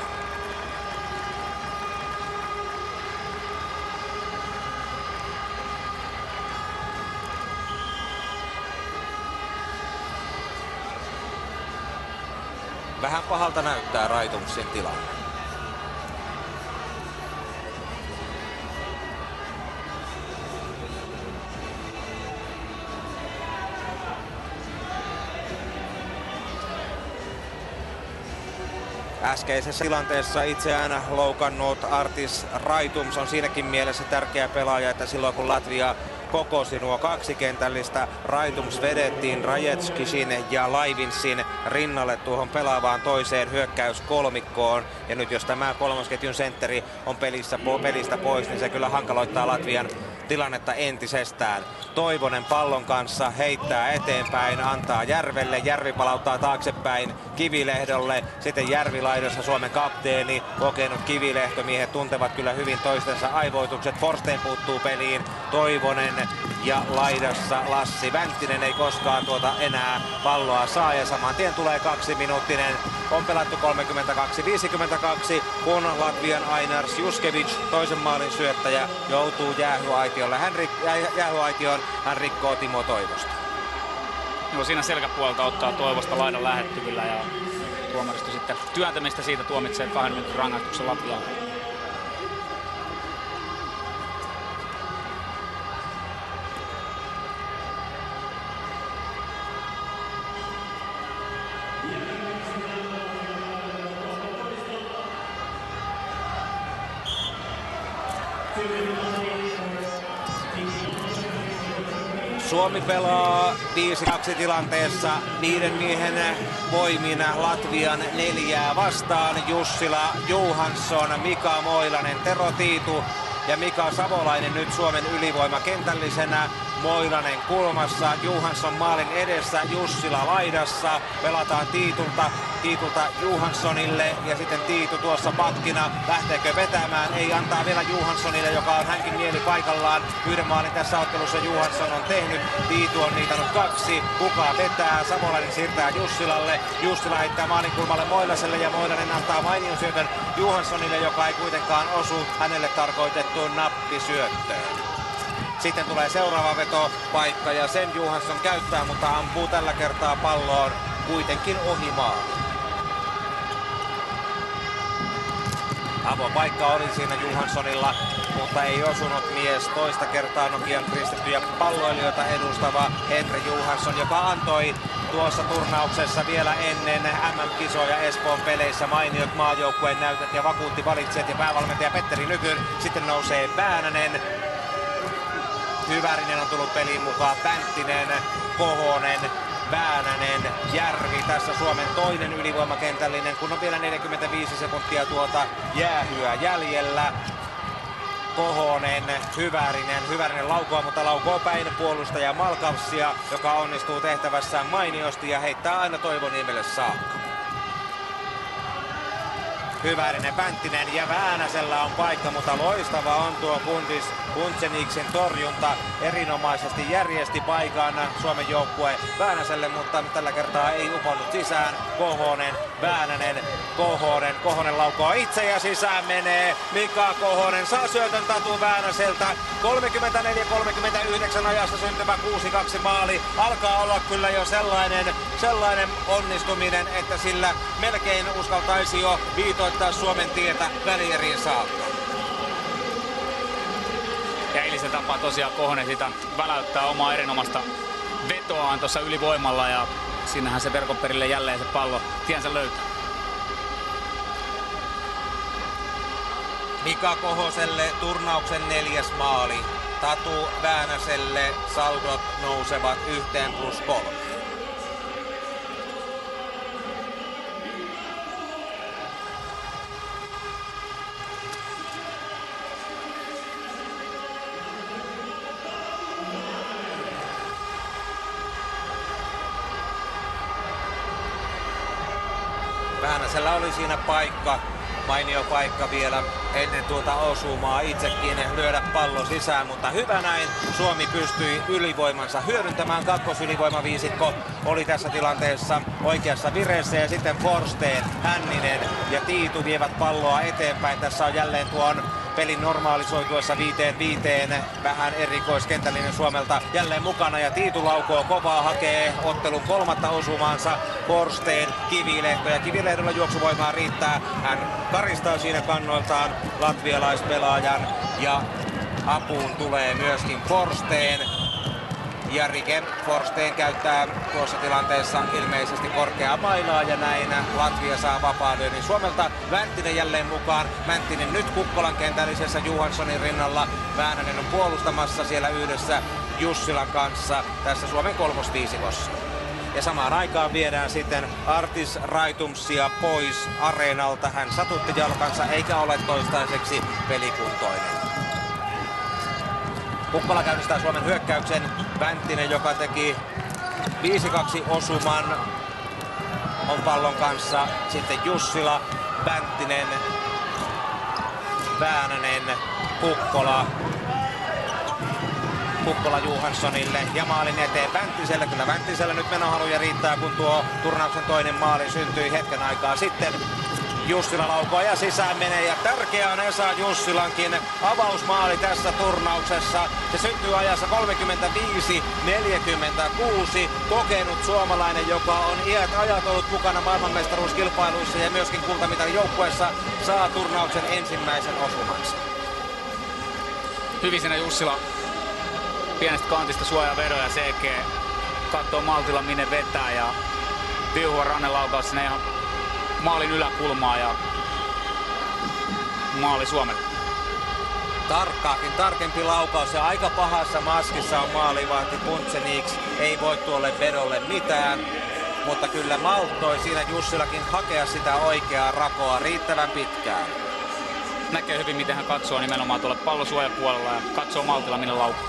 Vähän pahalta näyttää Raitumsin tilanne. Äskeisessä tilanteessa itseään loukannut Artis Raitums on siinäkin mielessä tärkeä pelaaja, että silloin kun Latvia kokosi nuo kaksikentällistä, Raitums vedettiin Rajetskisin ja Laivinsin rinnalle tuohon pelaavaan toiseen hyökkäyskolmikkoon. Ja nyt jos tämä kolmosketjun sentteri on pelistä pois, niin se kyllä hankaloittaa Latvian tilannetta entisestään. Toivonen pallon kanssa heittää eteenpäin, antaa Järvelle. Järvi palauttaa taaksepäin Kivilehdolle. Sitten Järvi laidassa Suomen kapteeni, kokenut Kivilehto. Miehet tuntevat kyllä hyvin toistensa aivoitukset. Forsteen puuttuu peliin. Toivonen ja laidassa Lassi Vänttinen ei koskaan tuota enää palloa saa. Ja saman tien tulee 2-minuuttinen. On pelattu 32-52, kun Latvian Ainars Juskevich, toisen maalin syöttäjä, joutuu jäähyaitioon. Hän rikkoo Timo Toivosta. No, siinä selkäpuolelta ottaa Toivosta laidan lähettyvillä ja tuomaristo sitten työntämistä siitä tuomitsee 2 minuutin rangaistuksen Latviaan. Suomi pelaa 5-2 tilanteessa 5 miehen voimin Latvian 4 vastaan. Jussila, Johansson, Mika Moilanen, Tero Tiitu ja Mika Savolainen nyt Suomen ylivoimakentällisenä. Moilanen kulmassa, Johansson maalin edessä, Jussila laidassa. Pelataan Tiitulta Johanssonille ja sitten Tiitu tuossa pakkina. Lähteekö vetämään? Ei, antaa vielä Johanssonille, joka on hänkin mieli paikallaan. 1 maalin tässä ottelussa Johansson on tehnyt. Tiitu on niitannut 2. Kuka vetää? Savolainen siirtää Jussilalle. Jussila heittää maalin kulmalle Moilaselle ja Moilanen antaa mainion syötön Johanssonille, joka ei kuitenkaan osu hänelle tarkoitettuun nappisyöttöön. Sitten tulee seuraava vetopaikka ja sen Johansson käyttää, mutta ampuu tällä kertaa palloon kuitenkin ohi maalin. Avopaikka oli siinä Johanssonilla, mutta ei osunut mies. Toista kertaa Nokian kristittyjä palloilijoita edustava Henri Johansson, joka antoi tuossa turnauksessa vielä ennen MM-kisoja Espoon peleissä mainiot maajoukkueen näytöt ja vakuutti valitsijat ja päävalmentaja Petteri Nykyn. Sitten nousee Väänänen. Hyvärinen on tullut peliin mukaan, Pänttinen, Kohonen, Väänänen, Järvi. Tässä Suomen toinen ylivoimakentällinen, kun on vielä 45 sekuntia tuota jäähyä jäljellä. Kohonen, Hyvärinen laukoo, mutta laukoo päin puolustaja Malkavsia, joka onnistuu tehtävässään mainiosti ja heittää aina Toivoniemelle saakka. Hyvärinen, Pänttinen ja Väänäsellä on paikka, mutta loistava on tuo Kuntseniksen torjunta. Erinomaisesti järjesti paikan Suomen joukkue Väänäselle, mutta tällä kertaa ei uponnut sisään. Kohonen, Väänänen, Kohonen laukoo itse ja sisään menee. Mika Kohonen saa syötön Tatu Väänäseltä. 34-39 ajassa syntyvä 6-2 maali. Alkaa olla kyllä jo sellainen onnistuminen, että sillä melkein uskaltaisi jo viitoittaa Suomen tietä välieriin saakka. Ja eilisen tapaa tosiaan Kohonen sitä väläyttää omaa erinomaista vetoaan tuossa ylivoimalla ja sinnehän se verkon perille jälleen se pallo tiensä löytää. Mika Kohoselle turnauksen 4. maali. Tatu Väänäselle saldot nousevat 1+3. Väänäsellä oli siinä paikka, mainio paikka vielä ennen tuota osumaa itsekin lyödä pallo sisään, mutta hyvä näin. Suomi pystyi ylivoimansa hyödyntämään. Kakkosylivoimaviisikko oli tässä tilanteessa oikeassa vireessä ja sitten Forsteen, Hänninen ja Tiitu vievät palloa eteenpäin. Tässä on jälleen tuon pelin normalisoituessa 5-5 vähän erikoiskentällinen Suomelta jälleen mukana ja Tiitu laukoo kovaa, hakee ottelun 3. osumaansa. Forsteen, Kivilehto ja Kivilehdolla juoksuvoimaa riittää. Hän karistaa siinä kannoiltaan latvialaispelaajan ja apuun tulee myöskin Forsteen. Ja Rike Forsteen käyttää tuossa tilanteessa ilmeisesti korkeaa mailaa ja näin Latvia saa vapaalyönnin Suomelta. Vänttinen jälleen mukaan. Mänttinen nyt Kukkolan kentällisessä Johanssonin rinnalla. Väänänen on puolustamassa siellä yhdessä Jussilan kanssa tässä Suomen kolmosviisikossa. Ja samaan aikaan viedään sitten Artis Raitumsia pois areenalta. Hän satutti jalkansa eikä ole toistaiseksi pelikuntoinen. Kukkola käynnistää Suomen hyökkäyksen. Vänttinen, joka teki 5-2 osuman, on pallon kanssa. Sitten Jussila, Vänttinen, Väänänen, Kukkola Johanssonille ja maalin eteen Vänttiselle. Kyllä Vänttisellä nyt menohaluja riittää, kun tuo turnauksen toinen maali syntyi hetken aikaa sitten. Jussila laukoo ja sisään menee ja tärkeä on Esa Jussilankin avausmaali tässä turnauksessa. Se syntyy ajassa 35-46. Kokenut suomalainen, joka on ajat ollut mukana maailmanmestaruuskilpailuissa ja myöskin kultamitalin joukkueessa, saa turnauksen ensimmäisen osumansa. Hyvin siinä Jussila pienestä kantista suojaa vedon ja CG katsoo maltilla minne vetää ja viuhua rannelaukaus sinne ihan maalin yläkulmaa ja maali Suomelle. Tarkempi laukaus ja aika pahassa maskissa on maalivahti Kuntsenix. Ei voi tuolle vedolle mitään, mutta kyllä malttoi siinä Jussilakin hakea sitä oikeaa rakoa riittävän pitkään. Näkee hyvin miten hän katsoo nimenomaan tuolle pallosuojapuolella ja katsoo maltilla minne laukuu.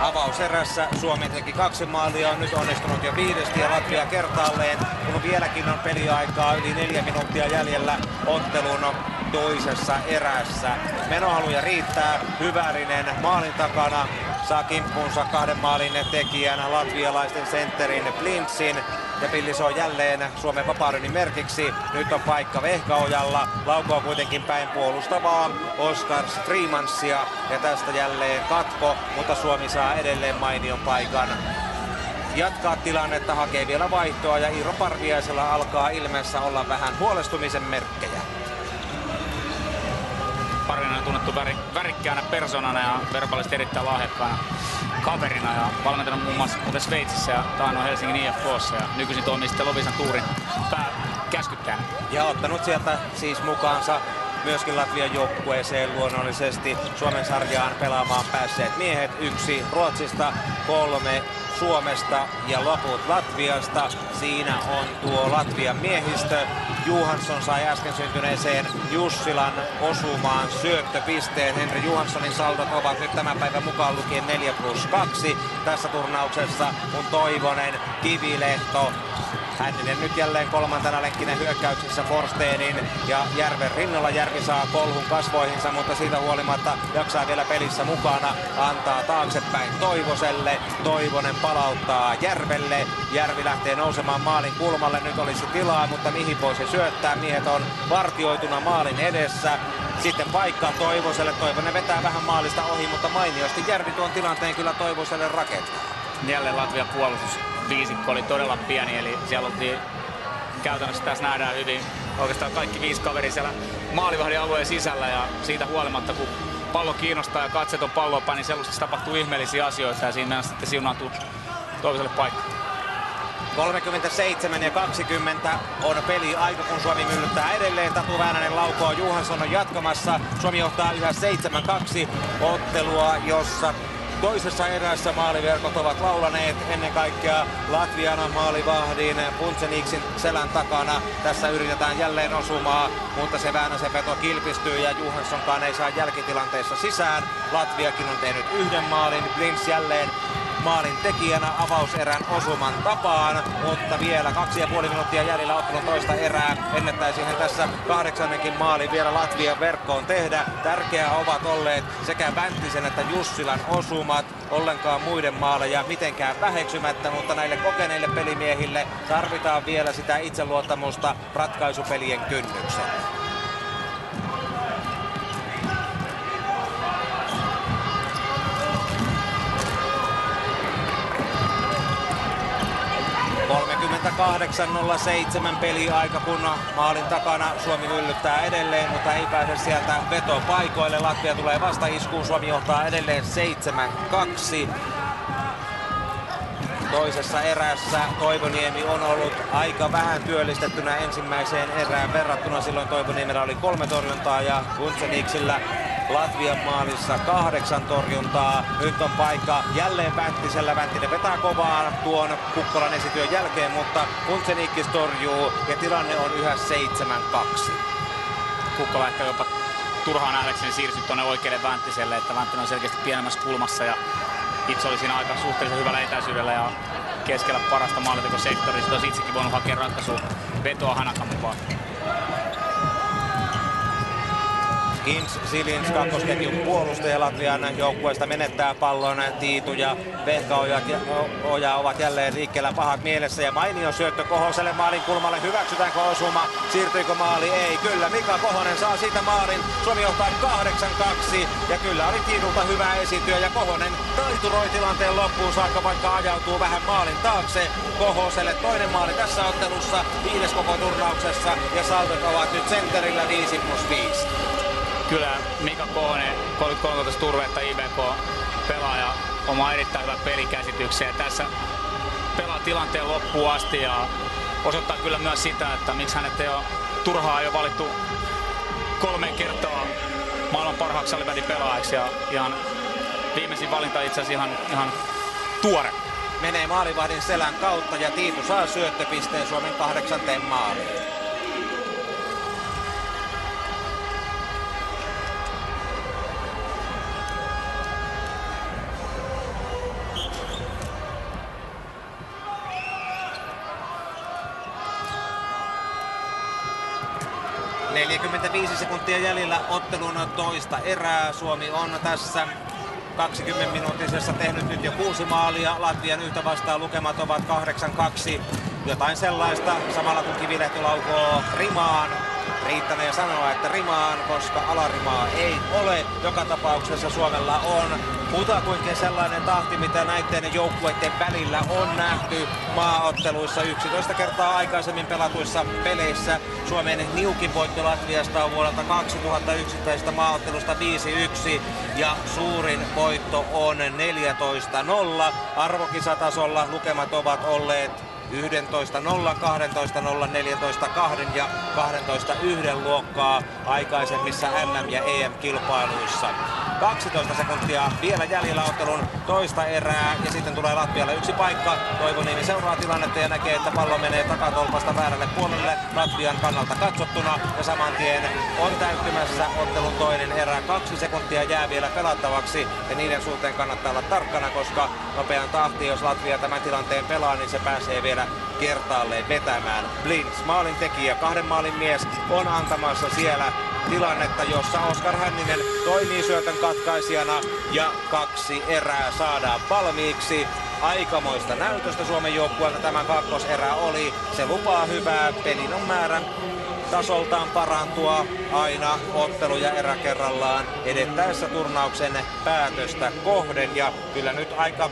Avauserässä Suomi teki 2 maalia, on nyt onnistunut jo 5. ja Latvia kertaalleen, kun vieläkin on peliaikaa yli 4 minuuttia jäljellä ottelun toisessa erässä. Menohaluja riittää, Hyvärinen maalin takana saa kimppuunsa 2 maalin tekijän latvialaisten sentterin Blintsin. ja pilli soi jälleen Suomen vapauden merkiksi. Nyt on paikka Vehkaojalla. Lauko on kuitenkin päin puolustavaa Oskar Strimanssia ja tästä jälleen katko, mutta Suomi saa edelleen mainion paikan jatkaa tilannetta, hakee vielä vaihtoa ja Iiro Parviaisella alkaa ilmeessä olla vähän huolestumisen merkkejä. Parviainen on tunnettu värikkäänä persoonana ja verbaalisesti erittäin lahjakkaana kaverina ja valmentanut muun muassa Sveitsissä ja taannoin Helsingin IFK:ssa ja nykyisin toimii sitten Loviisan Tuurin pääkäskyttäjänä. Ja ottanut sieltä siis mukaansa myöskin Latvian joukkueeseen luonnollisesti Suomen sarjaan pelaamaan päässeet miehet, 1 Ruotsista, 3 Suomesta ja loput Latviasta. Siinä on tuo Latvian miehistö. Johansson sai äsken syntyneeseen Jussilan osumaan syöttöpisteen. Henri Johanssonin saldot ovat nyt tämän päivän mukaan lukien 4+2 tässä turnauksessa, kun Toivonen, Kivilehto, Hänninen nyt jälleen kolmantena lenkkinä hyökkäyksessä Forsteenin ja Järven rinnalla. Järvi saa kolhun kasvoihinsa, mutta siitä huolimatta jaksaa vielä pelissä mukana. Antaa taaksepäin Toivoselle. Toivonen palauttaa Järvelle. Järvi lähtee nousemaan maalin kulmalle. Nyt olisi tilaa, mutta mihin voi se syöttää? Miehet on vartioituna maalin edessä. Sitten paikka Toivoselle. Toivonen vetää vähän maalista ohi, mutta mainiosti Järvi tuon tilanteen kyllä Toivoselle rakentaa. Jälleen Latvian puolustusviisikko oli todella pieni, eli siellä oltiin käytännössä, tässä nähdään hyvin oikeastaan kaikki 5 kaveria siellä maalivahdin alueen sisällä ja siitä huolimatta kun pallo kiinnostaa ja katset on palloa päin, niin sellaisessa tapahtuu ihmeellisiä asioita ja siinä sitten siunaantuu Toivoselle paikka. 37 ja 20 on peli aika, kun Suomi myllyttää edelleen. Tatu Väänänen laukoo, Johansson on jatkamassa. Suomi johtaa yhä 7-2 ottelua, jossa toisessa erässä maaliverkot ovat laulaneet ennen kaikkea Latvian maalivahdin Puntseniksin selän takana. Tässä yritetään jälleen osumaa, mutta se Väänäsen veto kilpistyy ja Johanssonkaan ei saa jälkitilanteessa sisään. Latviakin on tehnyt 1 maalin, Blins jälleen maalin tekijänä avauserän osuman tapaan, mutta vielä 2,5 minuuttia jäljellä ottelun toista erää. Ennättäisi hän tässä 8. maalin vielä Latvian verkkoon tehdä. Tärkeää ovat olleet sekä Vänttisen että Jussilan osumat, ollenkaan muiden maaleja mitenkään väheksymättä, mutta näille kokeneille pelimiehille tarvitaan vielä sitä itseluottamusta ratkaisupelien kynnyksellä. (38:07) peliaika, kun maalin takana Suomi myllyttää edelleen, mutta ei pääse sieltä vetopaikoille. Latvia tulee vastaiskuun, Suomi johtaa edelleen 7-2. Toisessa erässä Toivoniemi on ollut aika vähän työllistettynä ensimmäiseen erään verrattuna. Silloin Toivoniemellä oli 3 torjuntaa ja Puntsenicillä Latvian maalissa 8 torjuntaa. Nyt on paikka jälleen Vänttisellä. Vänttinen vetää kovaa tuon Kukkolan esityön jälkeen, mutta Puntsenikis torjuu ja tilanne on yhä 7-2. Kukkola ehkä jopa turhaan nähdäkseni siirtyi tuonne oikealle Vänttiselle, että Vänttinen on selkeästi pienemmässä kulmassa ja itse oli siinä aika suhteellisen hyvällä etäisyydellä ja keskellä parasta maalintekosektorista. Olisi itsekin voinut hakea ratkaisua vetoa Hanakan mukaan. Kins Silins kakkosketjun puolustaja Latvian joukkueesta menettää pallon. Tiitu ja Vehkaoja ovat jälleen liikkeellä pahat mielessä ja mainio syöttö Kohoselle maalin kulmalle. Hyväksytäänkö osuma? Siirtyykö maali? Ei. Kyllä. Mika Kohonen saa siitä maalin. Suomi johtaa 8-2 ja kyllä oli Tiitulta hyvä esityö ja Kohonen taituroi tilanteen loppuun saakka, vaikka ajautuu vähän maalin taakse. Kohoselle toinen maali tässä ottelussa, 5. koko turnauksessa ja saldot ovat nyt sentterillä 5+5. Kyllä Mika Kohonen, 33 turvetta IBK-pelaaja, oma erittäin hyvä pelikäsityksen ja tässä pelaa tilanteen loppuun asti ja osoittaa kyllä myös sitä, että miksi hänet ei ole turhaan jo valittu 3 kertaa maailman parhaaksi salibändipelaajaksi ja ihan viimeisin valinta itse asiassa ihan tuore. Menee maalivahdin selän kautta ja Tiitu saa syöttöpisteen Suomen 8. maaliin. – 45 sekuntia jäljellä ottelun toista erää. Suomi on tässä 20-minuuttisessa tehnyt nyt jo 6 maalia. Latvian yhtä vastaan lukemat ovat 8-2 jotain sellaista, samalla kun Kivilehto laukoo rimaan. Riittänee sanoa, että rimaan, koska alarimaa ei ole. Joka tapauksessa Suomella on kutakuinkin sellainen tahti, mitä näiden joukkueiden välillä on nähty maaotteluissa 11 kertaa aikaisemmin pelatuissa peleissä. Suomen niukin voitto Latviasta on vuodelta 2011 maaottelusta 5-1 ja suurin voitto on 14-0. Arvokisatasolla lukemat ovat olleet 11-0, 12-0, 14-2 ja 12-1 luokkaa aikaisemmissa MM- ja EM-kilpailuissa. 12 sekuntia vielä jäljellä ottelun toista erää ja sitten tulee Latvialle yksi paikka. Toivoniemi seuraa tilannetta ja näkee, että pallo menee takatolpasta väärälle puolelle Latvian kannalta katsottuna ja saman tien on täyttymässä ottelun toinen erä. 2 sekuntia jää vielä pelattavaksi ja niiden suhteen kannattaa olla tarkkana, koska nopean tahtiin, jos Latvia tämän tilanteen pelaa, niin se pääsee vielä kertaalleen vetämään. Blins, maalin tekijä, 2 maalin mies, on antamassa siellä tilannetta, jossa Oskar Hänninen toimii syötön katkaisijana ja 2 erää saadaan valmiiksi. Aikamoista näytöstä Suomen joukkueelta tämä kakkoserä oli. Se lupaa hyvää. Pelin on määrä tasoltaan parantua aina ottelu ja erä kerrallaan edettäessä turnauksen päätöstä kohden. Ja kyllä nyt aika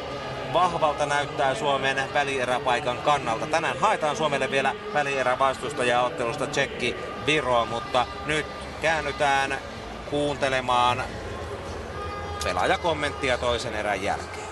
vahvalta näyttää Suomen välieräpaikan kannalta. Tänään haetaan Suomelle vielä välierävastustajaa ottelusta Tšekki Viro, mutta nyt käännytään kuuntelemaan pelaajakommenttia toisen erän jälkeen.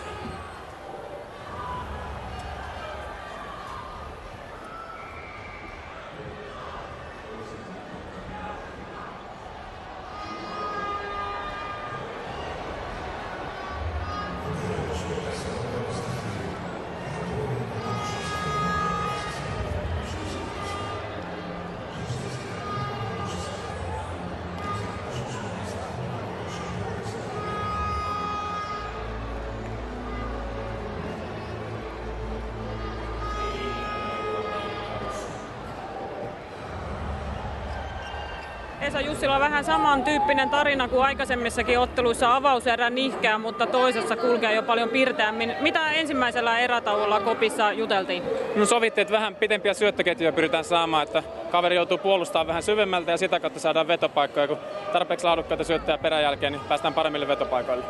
Esa Jussila, vähän samantyyppinen tarina kuin aikaisemmissakin otteluissa, avauserä nihkeä, mutta toisessa kulkee jo paljon pirteämmin. Mitä ensimmäisellä erätauolla kopissa juteltiin? No sovittiin, että vähän pitempiä syöttöketjuja pyritään saamaan, että kaveri joutuu puolustamaan vähän syvemmältä ja sitä kautta saadaan vetopaikkoja. Kun tarpeeksi laadukkaita syöttöjä perän jälkeen, niin päästään paremmille vetopaikoille.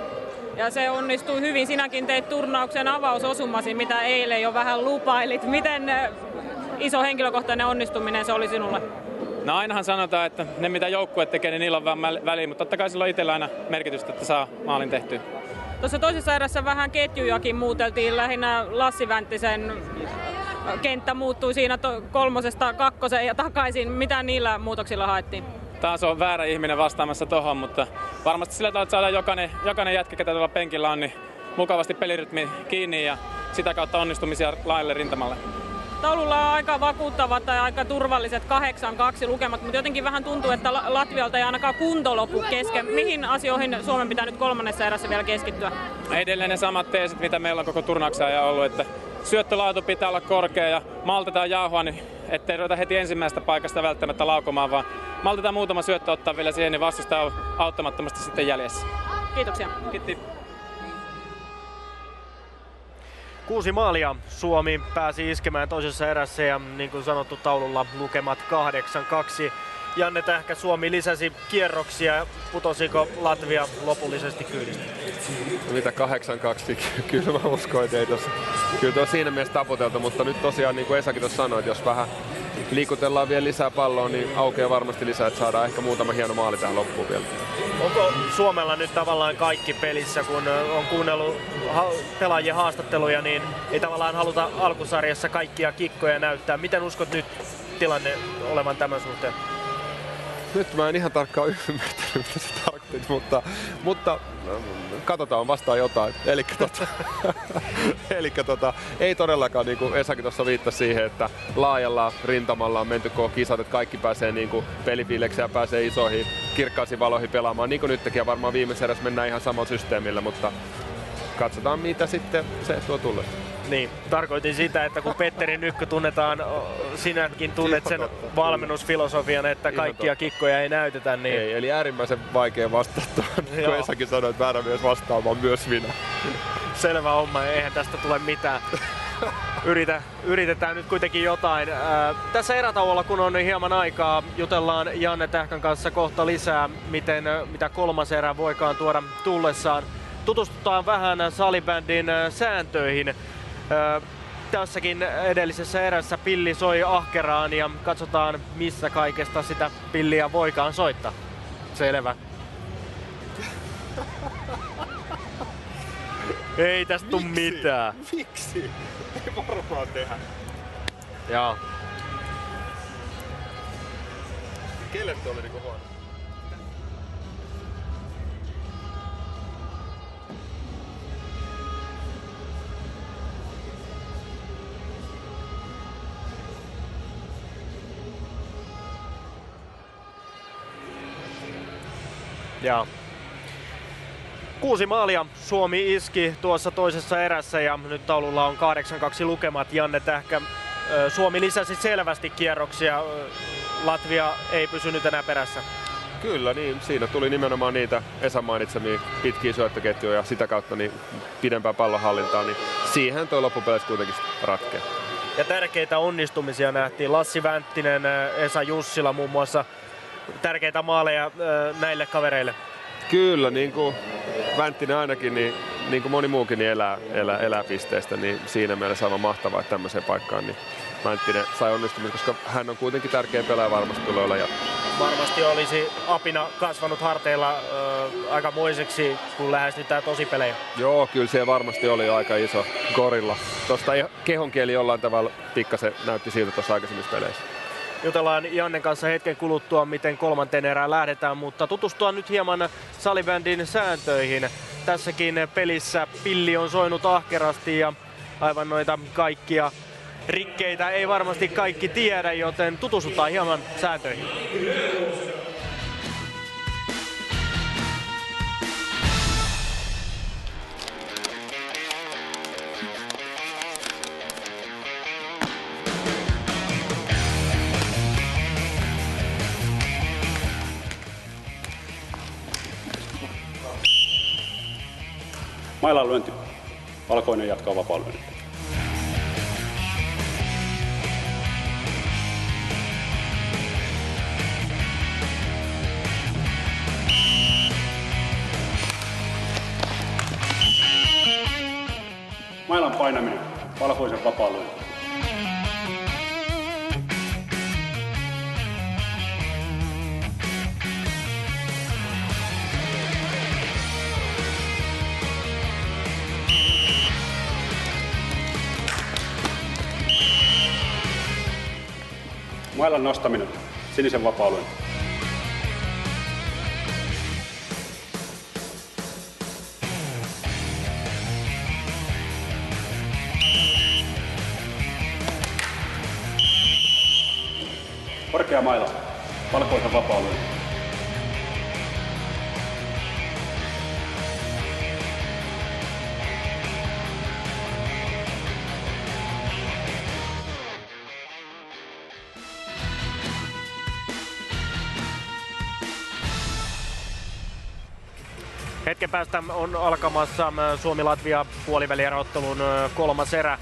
Ja se onnistui hyvin. Sinäkin teit turnauksen avausosumasi, mitä eilen jo vähän lupailit. Miten iso henkilökohtainen onnistuminen se oli sinulle? No ainahan sanotaan, että ne mitä joukkue tekee, niin niillä on vähän väliä, mutta totta kai sillä on itsellä aina merkitystä, että saa maalin tehtyä. Tuossa toisessa erässä vähän ketjujakin muuteltiin, lähinnä Lassi Vänttisen kenttä muuttui siinä 3-2 ja takaisin. Mitä niillä muutoksilla haettiin? Taas on väärä ihminen vastaamassa tohon, mutta varmasti sillä tavalla, että saadaan jokainen jätkä, ketä tuolla penkillä on, niin mukavasti pelirytmi kiinni ja sitä kautta onnistumisia laajalle rintamalle. Taululla on aika vakuuttavat tai aika turvalliset 8-2 lukemat, mutta jotenkin vähän tuntuu, että Latvialta ei ainakaan kunto lopu kesken. Mihin asioihin Suomen pitää nyt kolmannessa erässä vielä keskittyä? Edelleen ne samat teesit, mitä meillä on koko turnauksen ajan ollut, että syöttölaatu pitää olla korkea ja maltetaan jauhoa, niin ettei ruveta heti ensimmäisestä paikasta välttämättä laukomaan, vaan maltetaan muutama syöttö ottaa vielä siihen, niin vastustaja on auttamattomasti sitten jäljessä. Kiitoksia. Kiitti. 6 maalia Suomi pääsi iskemään toisessa erässä ja niin kuin sanottu taululla lukemat 8-2. Janne Tähkä, Suomi lisäsi kierroksia. Putosiko Latvia lopullisesti kyydistä? Mitä 8-2? Kyllä mä uskoin, että ei tossa. Kyllä tuo siinä mielessä taputeltu, mutta nyt tosiaan niin kuin Esakin tuossa sanoi, että jos vähän liikutellaan vielä lisää palloa, niin aukeaa varmasti lisää, että saadaan ehkä muutama hieno maali tähän loppuun vielä. Onko Suomella nyt tavallaan kaikki pelissä, kun on kuunnellut pelaajien haastatteluja, niin ei tavallaan haluta alkusarjassa kaikkia kikkoja näyttää. Miten uskot nyt tilanne olevan tämän suhteen? Nyt mä en ihan tarkkaan ymmärtänyt, mitä sä tarkoitit, mutta katsotaan vastaan jotain. Elikkä ei todellakaan, niin kuin Esakin tuossa viittasi siihen, että laajalla rintamalla on menty koko kisat, että kaikki pääsee niin kuin pelifiileksi ja pääsee isoihin kirkkaisiin valoihin pelaamaan. Niin kuin nytkin ja varmaan viimeisessä erässä mennään ihan samalla systeemillä, mutta katsotaan mitä sitten se tuo tulee. Niin, tarkoitin sitä, että kun Petteri Nykkö tunnetaan, sinäkin tunnet sen valmennusfilosofian, että kaikkia kikkoja ei näytetä. Niin... Ei, eli äärimmäisen vaikea vastata, kun Esakin sanoi, että väärä mies vastaamaan myös minä. Selvä homma, eihän tästä tule mitään. Yritetään nyt kuitenkin jotain. Tässä erätauolla, kun on hieman aikaa, jutellaan Janne Tähkän kanssa kohta lisää, mitä kolmas erä voikaan tuoda tullessaan. Tutustutaan vähän salibändin sääntöihin. Tässäkin edellisessä erässä pilli soi ahkeraan ja katsotaan, missä kaikesta sitä pilliä voikaan soittaa. Selvä. Ei tästä tuu mitään. Miksi? Ei varmaan tehdä. Joo. Kelle tuo oli niinku huono? Ja 6 maalia Suomi iski tuossa toisessa erässä ja nyt taululla on 8-2 lukemat. Janne Tähkä, Suomi lisäsi selvästi kierroksia, Latvia ei pysynyt enää perässä. Kyllä, niin siinä tuli nimenomaan niitä Esan mainitsemia pitkiä syöttöketjuja ja sitä kautta niin pidempää pallonhallintaa, niin siihen toi loppupeleissä kuitenkin ratkea. Ja tärkeitä onnistumisia nähtiin. Lassi Vänttinen, Esa Jussila muun muassa. Tärkeitä maaleja näille kavereille. Kyllä, niin kuin Vänttinen ainakin, niin kuin moni muukin niin elää pisteestä, niin siinä mielessä aivan mahtavaa, että tämmöiseen paikkaan niin Vänttinen sai onnistumista, koska hän on kuitenkin tärkeä pelaaja varmasti tulee olla jatkossa. Varmasti olisi apina kasvanut harteilla aikamoiseksi, kun lähestytään tosipelejä. Joo, kyllä se varmasti oli aika iso gorilla. Tuosta kehonkieli jollain tavalla pikkasen näytti siltä tuossa aikaisemmissa peleissä. Jutellaan Jannen kanssa hetken kuluttua, miten kolmanteen erään lähdetään, mutta tutustua nyt hieman salibändin sääntöihin. Tässäkin pelissä pilli on soinut ahkerasti ja aivan noita kaikkia rikkeitä ei varmasti kaikki tiedä, joten tutustutaan hieman sääntöihin. Mailan lyönti. Valkoinen jatkaa vapaa-lyönti. Mailan painaminen. Valkoisen vapaa-lyönti. Mailan nostaminen, sinisen vapaa-lyönti. Korkea maila, valkoisen vapaa-lyönti. Hetken päästä on alkamassa Suomi-Latvia puolivälieräottelun kolmas erä.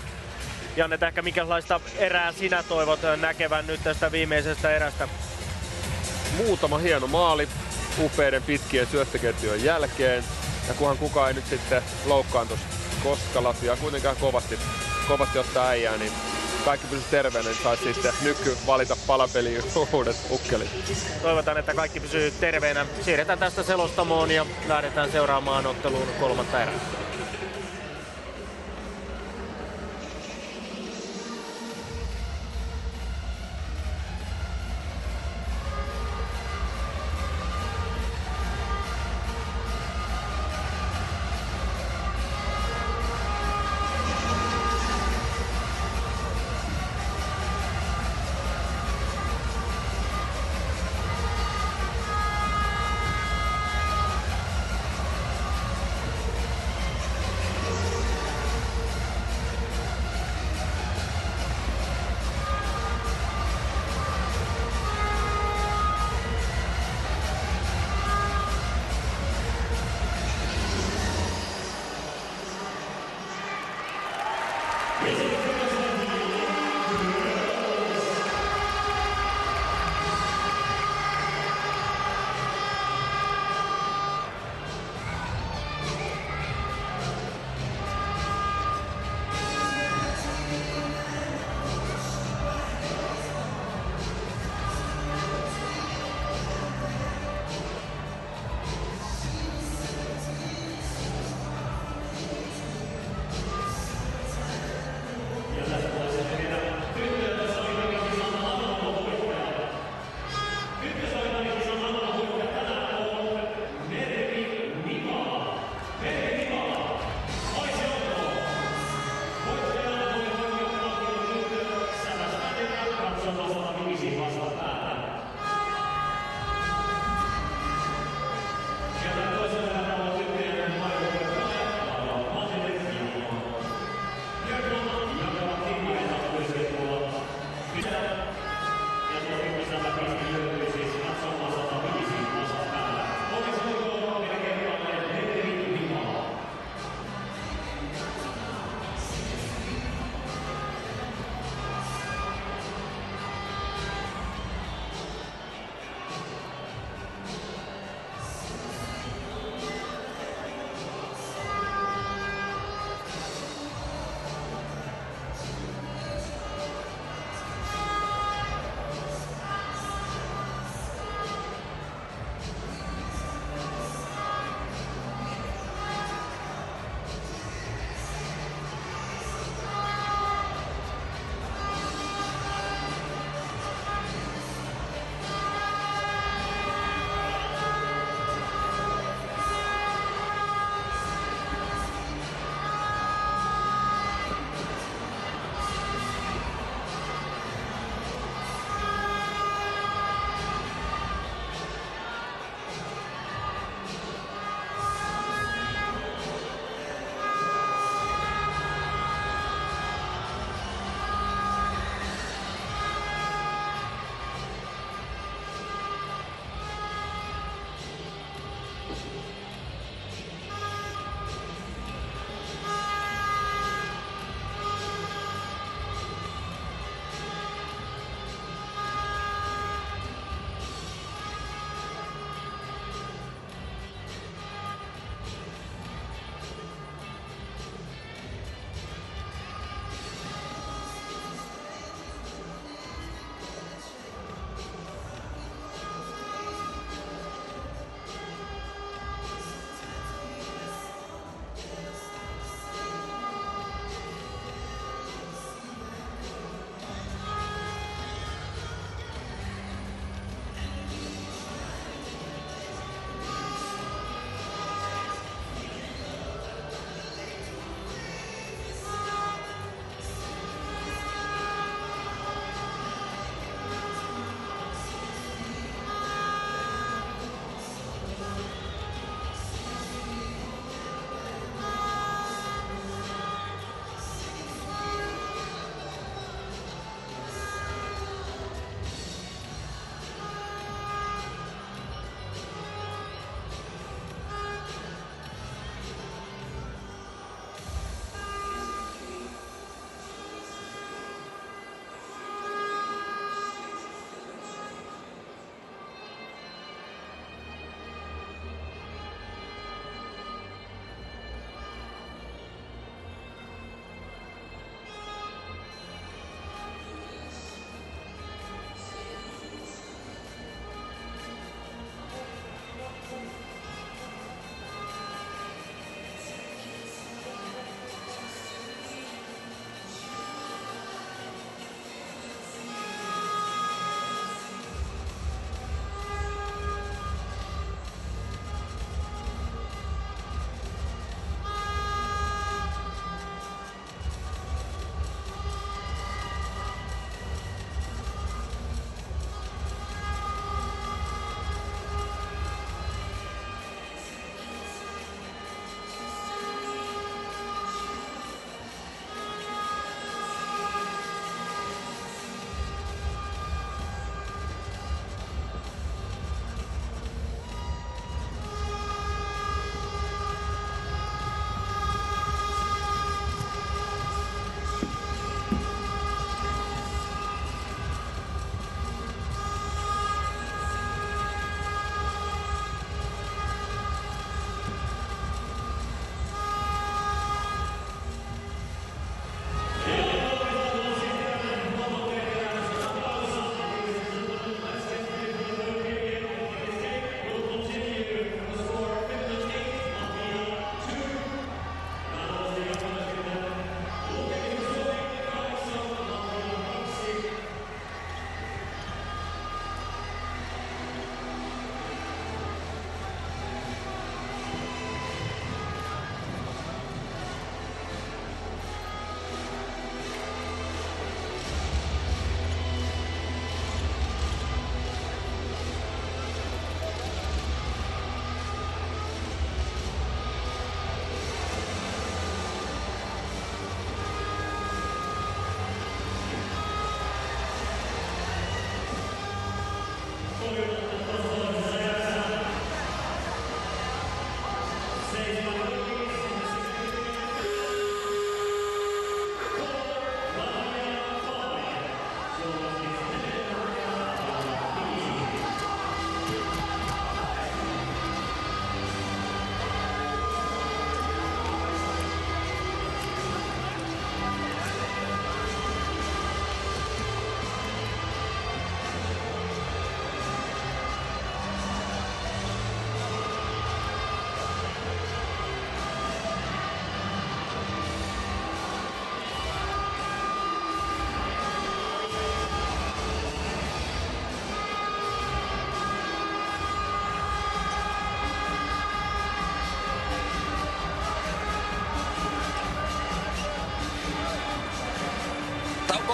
Janne Tähkä, minkälaista erää sinä toivot näkevän nyt tästä viimeisestä erästä? Muutama hieno maali upeiden pitkien syöttöketjujen jälkeen. Ja kunhan kukaan ei nyt sitten loukkaantuisi, koska Latvia kuitenkaan kovasti ottaa äijää, niin kaikki pysyisi terveenä, niin saisi sitten nyky valita palapeliin uudet ukkelit. Toivotaan, että kaikki pysyy terveenä. Siirretään tästä selostamoon ja lähdetään seuraamaan otteluun kolmatta erää.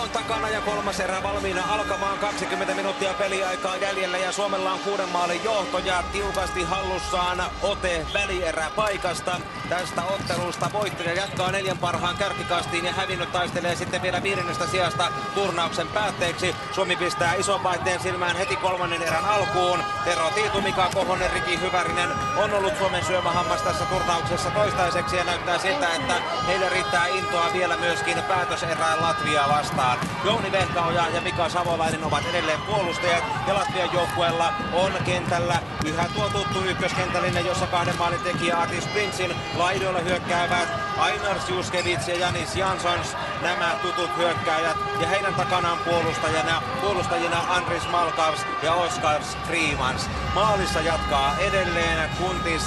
on takana ja kolmas erä valmiina alkamaan. 20 minuuttia peliaikaa jäljellä ja Suomella on 6 maalin johto ja tiukasti hallussaan ote välieräpaikasta. Tästä ottelusta voittaja jatkaa 4 parhaan kärkikastiin ja hävinnyt taistelee sitten vielä 5. sijasta turnauksen päätteeksi. Suomi pistää ison vaihteen silmään heti 3. erän alkuun. Tero Tiitu, Mika Kohonen, Riki Hyvärinen on ollut Suomen syömähammas tässä turnauksessa toistaiseksi ja näyttää siltä, että heille riittää intoa vielä myöskin päätöserään Latviaa vastaan. Jouni Vehkaoja ja Mika Savolainen ovat edelleen puolustajat ja Latvian joukkueella on kentällä yhä tuo tuttu ykköskentällinen, jossa 2 maalin tekijä Atis Prinsin. Laidoilla hyökkäävät Ainars Juskevits ja Janis Jansons, nämä tutut hyökkääjät, ja heidän takanaan puolustajina Andris Malkavs ja Oskars Freemans. Maalissa jatkaa edelleen Kuntis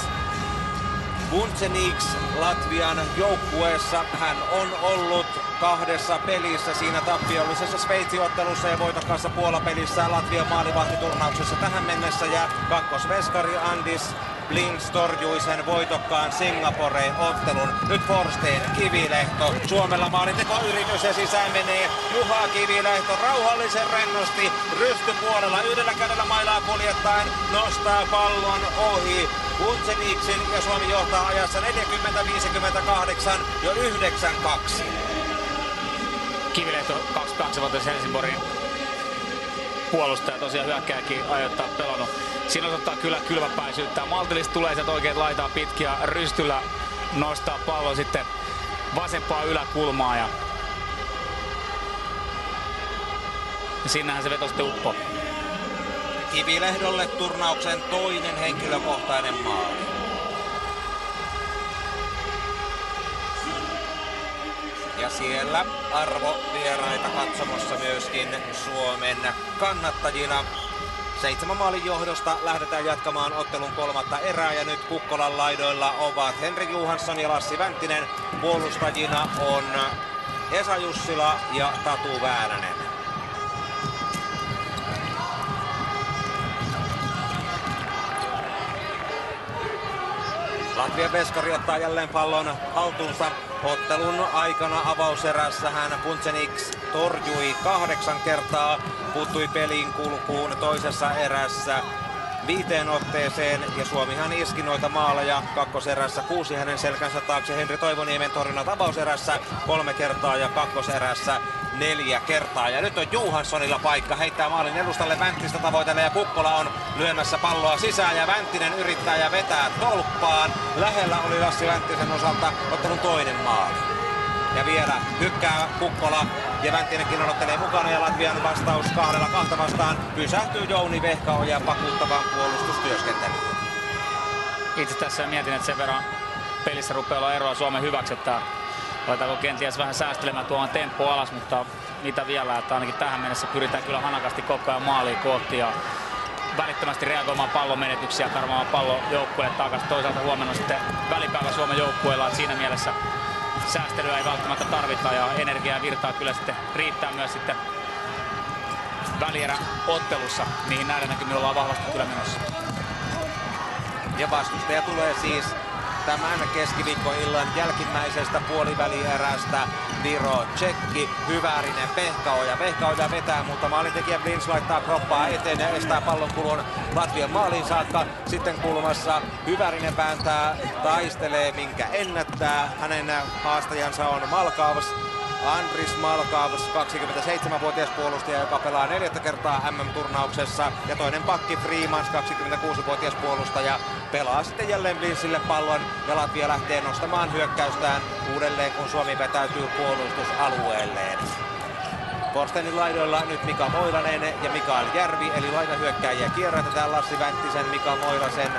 Vunceniks Latvian joukkueessa. Hän on ollut 2 pelissä siinä tappiollisessa Sveitsi-ottelussa ja voitokkaassa Puola-pelissä Latvian maalivahtiturnauksessa tähän mennessä, ja kakkosveskari Andis Blins torjui sen voitokkaan Singapore-ottelun. Nyt Forsteen Kivilehto. Suomella maalintekoyritys ja sisään menee Juha Kivilehto rauhallisen rennosti rystypuolella. Yhdellä kädellä mailaa kuljettaen nostaa pallon ohi Vuncenikssin ja Suomi johtaa ajassa 40-58 jo 9-2. Kivilehto 22-vuotias Helsingborgin puolustaja, tosiaan hyökkääkin ajoittaa pelannut. Siinä osoittaa kyllä kylmäpäisyyttä. Maltillisesti tulee sieltä oikein laitaa pitkiä, rystyllä nostaa pallon sitten vasempaa yläkulmaa ja sinnehän se veto sitten uppoo. Kivilehdolle turnauksen toinen henkilökohtainen maali. Ja siellä arvovieraita katsomossa myöskin Suomen kannattajina. 7 maalin johdosta lähdetään jatkamaan ottelun 3. erää ja nyt Kukkolan laidoilla ovat Henri Johansson ja Lassi Vänttinen. Puolustajina on Esa Jussila ja Tatu Väänänen. Latvian veskari ottaa jälleen pallon haltuunsa. Ottelun aikana avauserässähän Vunceniks torjui 8 kertaa, puuttui pelin kulkuun toisessa erässä 5 otteeseen ja Suomihan iski noita maaleja kakkoserässä 6 hänen selkänsä taakse. Henri Toivoniemen torjunnat avauserässä 3 kertaa ja kakkoserässä 4 kertaa. Ja nyt on Johanssonilla paikka, heittää maalin edustalle, Vänttistä tavoitelee ja Kukkola on lyömässä palloa sisään ja Vänttinen yrittää ja vetää tolppaan. Lähellä oli Lassi Vänttisen osalta ottelun toinen maali. Ja vielä hykkää Kukkola ja Vänttinenkin odottelee mukana ja Latvian vastaus 2-2 vastaan pysähtyy Jouni Vehkaojan pakuuttavaan puolustustyöskentelyyn. Itse tässä mietin, että sen verran pelissä rupeaa olla eroa Suomen hyväksi, että aletaanko kenties vähän säästelemään tuohon tempoa alas, mutta mitä vielä, että ainakin tähän mennessä pyritään kyllä hanakasti koko ajan maaliin kohti ja välittömästi reagoimaan pallon menetyksiä, karvaamaan pallon joukkueelle takaisin. Toisaalta huomenna sitten välipäivä Suomen joukkueella, että siinä mielessä säästelyä ei välttämättä tarvita ja energiaa ja virtaa kyllä sitten riittää myös sitten välieräottelussa. Niihin näiden näkymin ollaan vahvasti kyllä menossa. Ja vastustaja tulee siis tämän keskiviikkoillan jälkimmäisestä puolivälierästä. Viro, Tsekki, Hyvärinen, Vehkaoja. Vehkaoja vetää, mutta maalintekijä Blins laittaa kroppaa eteen ja estää pallon kulun Latvian maaliin saakka. Sitten kulmassa Hyvärinen vääntää, taistelee minkä ennättää. Hänen haastajansa on Malkavs. Andris Malkavs, 27-vuotias puolustaja, joka pelaa 4. kertaa MM-turnauksessa. Ja toinen pakki Freemans, 26-vuotias puolustaja, pelaa sitten jälleen Blinsille pallon. Ja Latvia lähtee nostamaan hyökkäystään uudelleen, kun Suomi vetäytyy puolustusalueelleen. Forstenin laidoilla nyt Mika Moilanen ja Mikael Järvi, eli laidahyökkääjiä kierrätetään Lassi Vänttisen, Mika Moilasen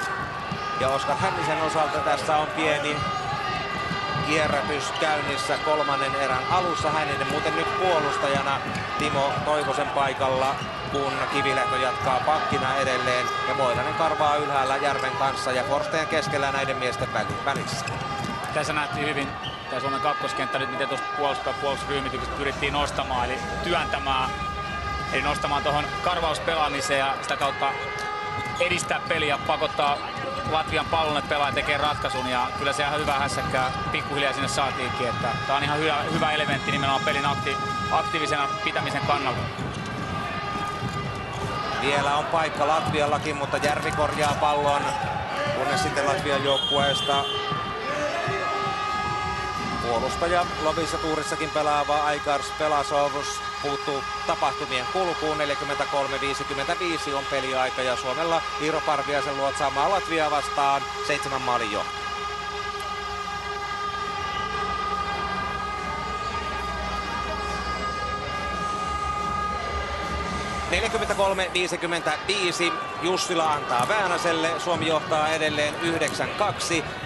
ja Oskar Hännisen osalta. Tässä on pieni kierrätys käynnissä 3. erän alussa. Hänen muuten nyt puolustajana Timo Toivosen paikalla, kun Kivilehto jatkaa pakkina edelleen. Ja Moilanen karvaa ylhäällä Järven kanssa ja Forsteen keskellä näiden miesten välissä. Tässä nähtiin hyvin tämä Suomen kakkoskenttä nyt, miten tuosta puolustusryhmityksestä pyrittiin nostamaan, eli työntämään, eli nostamaan tuohon karvauspelaamiseen ja sitä kautta edistää peliä, pakottaa Latvian pallolle pelaaja tekee ratkaisun ja kyllä se ihan hyvä hässäkkää pikkuhiljaa sinne saatiinkin. Että tää on ihan hyvä elementti nimenomaan pelin aktiivisena pitämisen kannalta. Vielä on paikka Latviallakin, mutta Järvi korjaa pallon, kunnes sitten Latvian joukkueesta puolustaja Lovisa Tuurissakin pelaava Aikars Pelasovus puuttuu tapahtumien kulkuun. 43-55 on peliaika ja Suomella Iiro Parviaisen luotsaamaa Latviaa vastaan 7 maalin johto. (43-55) Jussila antaa Väänäselle. Suomi johtaa edelleen 9-2.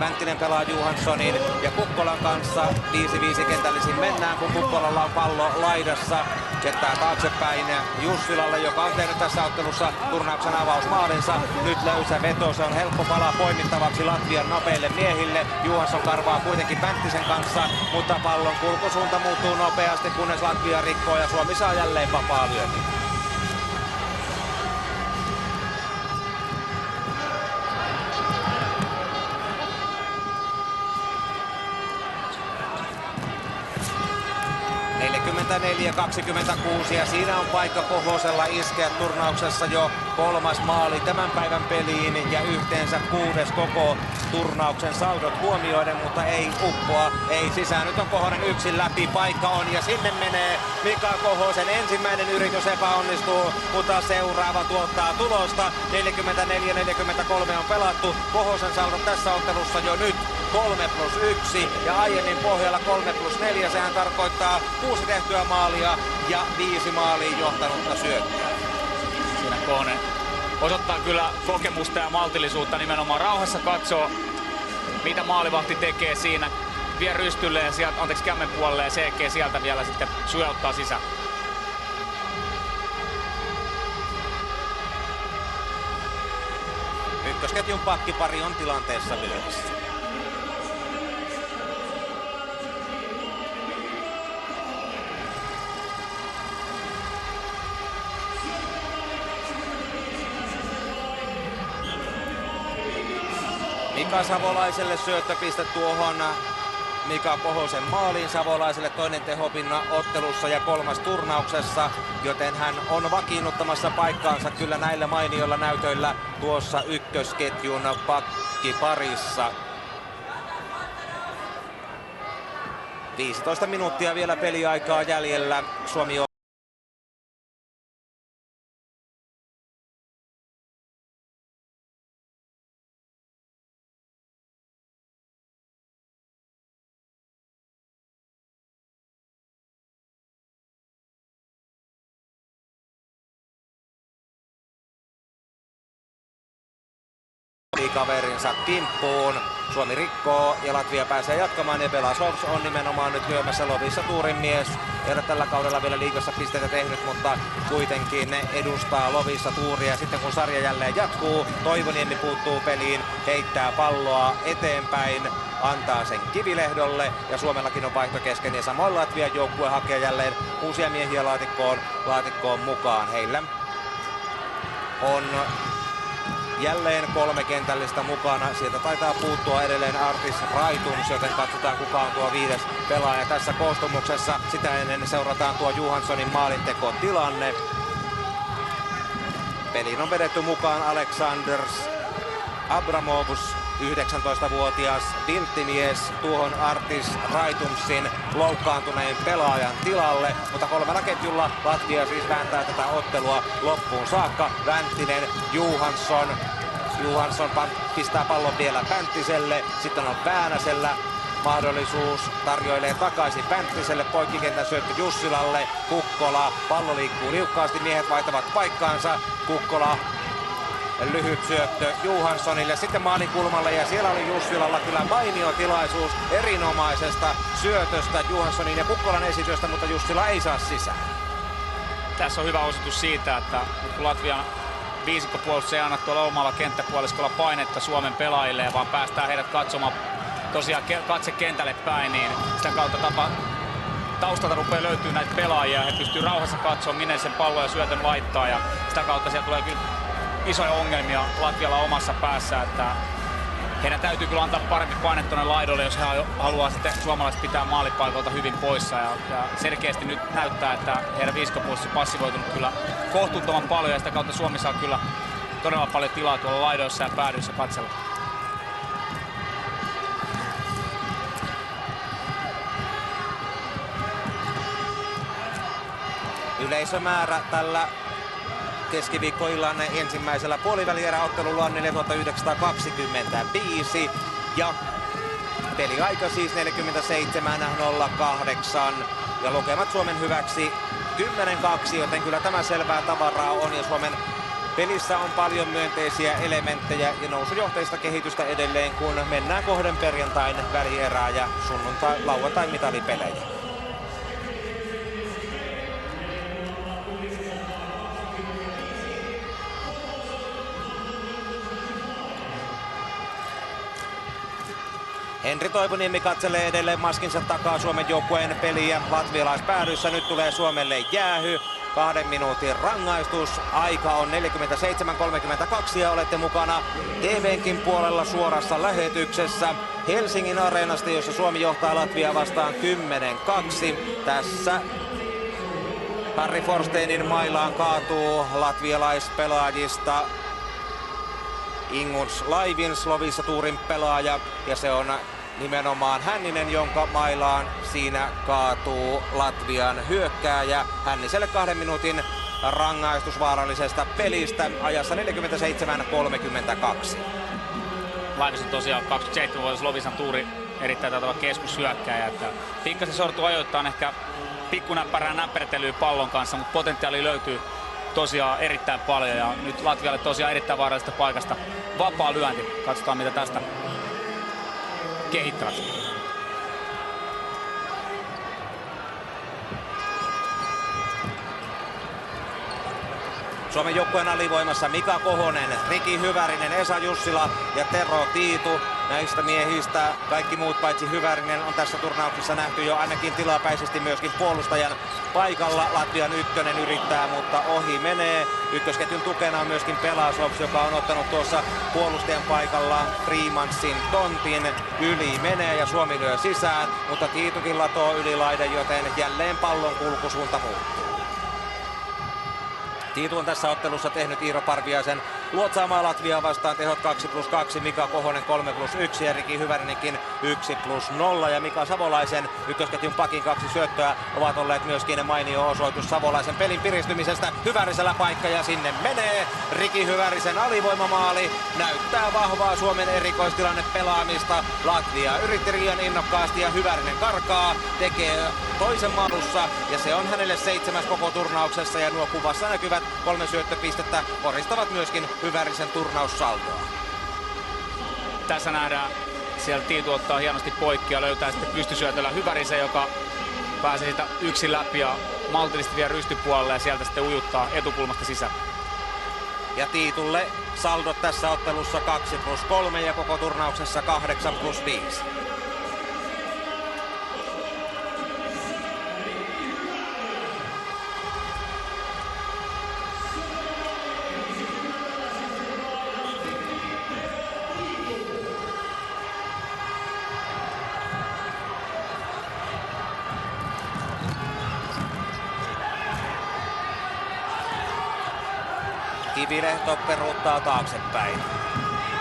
Vänttinen pelaa Johanssonin ja Kukkolan kanssa. 5-5 kentällisin mennään, kun Kukkolalla on pallo laidassa. Jättää taaksepäin Jussilalle, joka on tehnyt tässä ottelussa turnauksen avausmaalinsa. Nyt löysä veto, se on helppo palaa poimittavaksi Latvian nopeille miehille. Johansson karvaa kuitenkin Vänttisen kanssa, mutta pallon kulkusuunta muuttuu nopeasti, kunnes Latvia rikkoo ja Suomi saa jälleen vapaa lyönnin. (44-26) ja siinä on paikka Pohosella iskeä turnauksessa jo 3. maali tämän päivän peliin ja yhteensä 6. koko turnauksen saldot huomioiden, mutta ei uppoa, ei sisään. Nyt on Kohonen yksin läpi, paikka on ja sinne menee Mika Kohosen ensimmäinen yritys epäonnistuu, mutta seuraava tuottaa tulosta. 44-43 on pelattu. Kohosen saldot tässä ottelussa jo nyt 3+1 ja aiemmin pohjalla 3+4. Sehän tarkoittaa 6 tehtyä maalia ja 5 maaliin johtanutta syöttöä. Siinä Kohonen osoittaa kyllä kokemusta ja maltillisuutta, nimenomaan rauhassa katsoo mitä maalivahti tekee siinä. Vie rystylle ja sieltä, kämmen puolelle ja CG sieltä vielä sitten sujauttaa sisään. Ykkösketjun pakkipari on tilanteessa lyödessä. Mika Savolaiselle syöttöpiste tuohon Mika Kohosen maaliin. Savolaiselle toinen tehopinna ottelussa ja 3. turnauksessa, joten hän on vakiinnuttamassa paikkaansa kyllä näillä mainioilla näytöillä tuossa ykkösketjun pakkiparissa. 15 minuuttia vielä peliaikaa jäljellä. Suomi on kaverinsa kimppuun. Suomi rikkoo ja Latvia pääsee jatkamaan ja Belasovs on nimenomaan nyt lyömässä Lovisa Tuurin mies. Ei ole tällä kaudella vielä liigassa pisteitä tehnyt, mutta kuitenkin edustaa Lovisa Tuuria. Sitten kun sarja jälleen jatkuu, Toivoniemi puuttuu peliin, heittää palloa eteenpäin, antaa sen Kivilehdolle ja Suomellakin on vaihto kesken ja samoin Latvian joukkue hakee jälleen uusia miehiä laatikkoon mukaan. Heillä on jälleen 3 kentällistä mukana. Sieltä taitaa puuttua edelleen Artis Raitums, joten katsotaan kuka on tuo 5. pelaaja tässä koostumuksessa. Sitä ennen seurataan tuo Johanssonin maalintekotilanne. Peliin on vedetty mukaan Aleksandrs Abramovs, 19-vuotias vilttimies tuohon Artis Raitumsin loukkaantuneen pelaajan tilalle, mutta 3 ketjulla Latvia siis vääntää tätä ottelua loppuun saakka. Vänttinen, Johansson pistää pallon vielä Pänttiselle, sitten on Väänäsellä mahdollisuus, tarjoilee takaisin Pänttiselle, poikkikentän syöttö Jussilalle, Kukkola, pallo liikkuu liukkaasti, miehet vaihtavat paikkaansa, Kukkola lyhyt syöttö Johanssonille, sitten maalin kulmalle ja siellä oli Jussilalla kyllä mainio tilaisuus erinomaisesta syötöstä Johanssonin ja Kukkolan esitystä, mutta Jussila ei saa sisään. Tässä on hyvä osoitus siitä, että kun Latvian viisikkopuolustus ei anna tuolla omalla kenttäpuoliskolla painetta Suomen pelaajille, vaan päästään heidät katsomaan tosiaan katse kentälle päin, niin sitä kautta taustalta rupeaa löytyy näitä pelaajia, he pystyy rauhassa katsomaan, minne sen pallon ja syötön laittaa ja sitä kautta siellä tulee kyllä isoja ongelmia Latvialla omassa päässä, että heidän täytyy kyllä antaa parempi paine tuonne laidolle, jos he haluaa sitten suomalaiset pitää maalipaikalta hyvin poissa. Ja selkeästi nyt näyttää, että heidän viskapuolustus on passivoitunut kyllä kohtuuttoman paljon ja sitä kautta Suomi saa kyllä todella paljon tilaa tuolla laidoissa ja päädyissä katsella. Yleisömäärä tällä keskiviikkoillan ensimmäisellä puolivälieräottelulla on 4925 ja peliaika siis 47.08 ja lukemat Suomen hyväksi 10-2, joten kyllä tämä selvää tavaraa on ja Suomen pelissä on paljon myönteisiä elementtejä ja nousujohteista kehitystä edelleen, kun mennään kohden perjantain välierää ja lauantai mitalipelejä. Henri Toivoniemi katselee edelleen maskinsa takaa Suomen joukkueen peliä latvialaispäädyssä. Nyt tulee Suomelle jäähy. 2 minuutin rangaistus. Aika on 47.32 ja olette mukana TV:nkin puolella suorassa lähetyksessä Helsingin Areenasta, jossa Suomi johtaa Latviaa vastaan 10-2. Tässä Harri Forsteinin mailaan kaatuu latvialaispelaajista Inguns Laivins, Lovisa Tuurin pelaaja, ja se on nimenomaan Hänninen, jonka mailaan siinä kaatuu Latvian hyökkääjä. Hänniselle 2 minuutin rangaistus vaarallisesta pelistä ajassa 47.32. Laivins on tosiaan 27-vuotias Lovisan Tuuri, erittäin taitava keskushyökkääjä. Että pikkasen sortuu ajoittain ehkä pikkunäppärää näpertelyä pallon kanssa, mutta potentiaali löytyy tosiaan erittäin paljon ja nyt Latvialle tosiaan erittäin vaarallisesta paikasta vapaa lyönti. Katsotaan mitä tästä kehittävät. Suomen joukkueen alivoimassa Mika Kohonen, Riki Hyvärinen, Esa Jussila ja Tero Tiitu. Näistä miehistä kaikki muut paitsi Hyvärinen on tässä turnauksessa nähty jo ainakin tilapäisesti myöskin puolustajan paikalla. Latvian ykkönen yrittää, mutta ohi menee. Ykkösketjun tukena on myöskin Pelasovs, joka on ottanut tuossa puolustajan paikalla Freemansin tontin. Yli menee ja Suomi lyö sisään, mutta Tiitukin latoo yli laiden, joten jälleen pallon kulkusuunta muuttuu. Tiitu on tässä ottelussa tehnyt Iiro Parviaisen luotsaamaan Latviaa vastaan tehot 2+2, Mika Kohonen 3+1 ja Riki Hyvärinenkin 1+0. Ja Mika Savolaisen ykkösketjun pakin 2 syöttöä ovat olleet myöskin mainio osoitus Savolaisen pelin piristymisestä. Hyvärisellä paikka ja sinne menee. Riki Hyvärisen alivoimamaali näyttää vahvaa Suomen erikoistilanne pelaamista. Latvia yritti liian innokkaasti ja Hyvärinen karkaa, tekee toisen maalussa ja se on hänelle 7. koko turnauksessa ja nuo kuvassa näkyvät 3 syöttöpistettä koristavat myöskin Hyvärisen turnaussaldoa. Tässä nähdään, siellä Tiitu ottaa hienosti poikki ja löytää sitten pystysyötöllä Hyvärisen, joka pääsee siitä yksin läpi ja maltillisesti vie rystypuolelle ja sieltä sitten ujuttaa etukulmasta sisään. Ja Tiitulle saldot tässä ottelussa 2+3 ja koko turnauksessa 8+5. Kivilehto peruuttaa taaksepäin.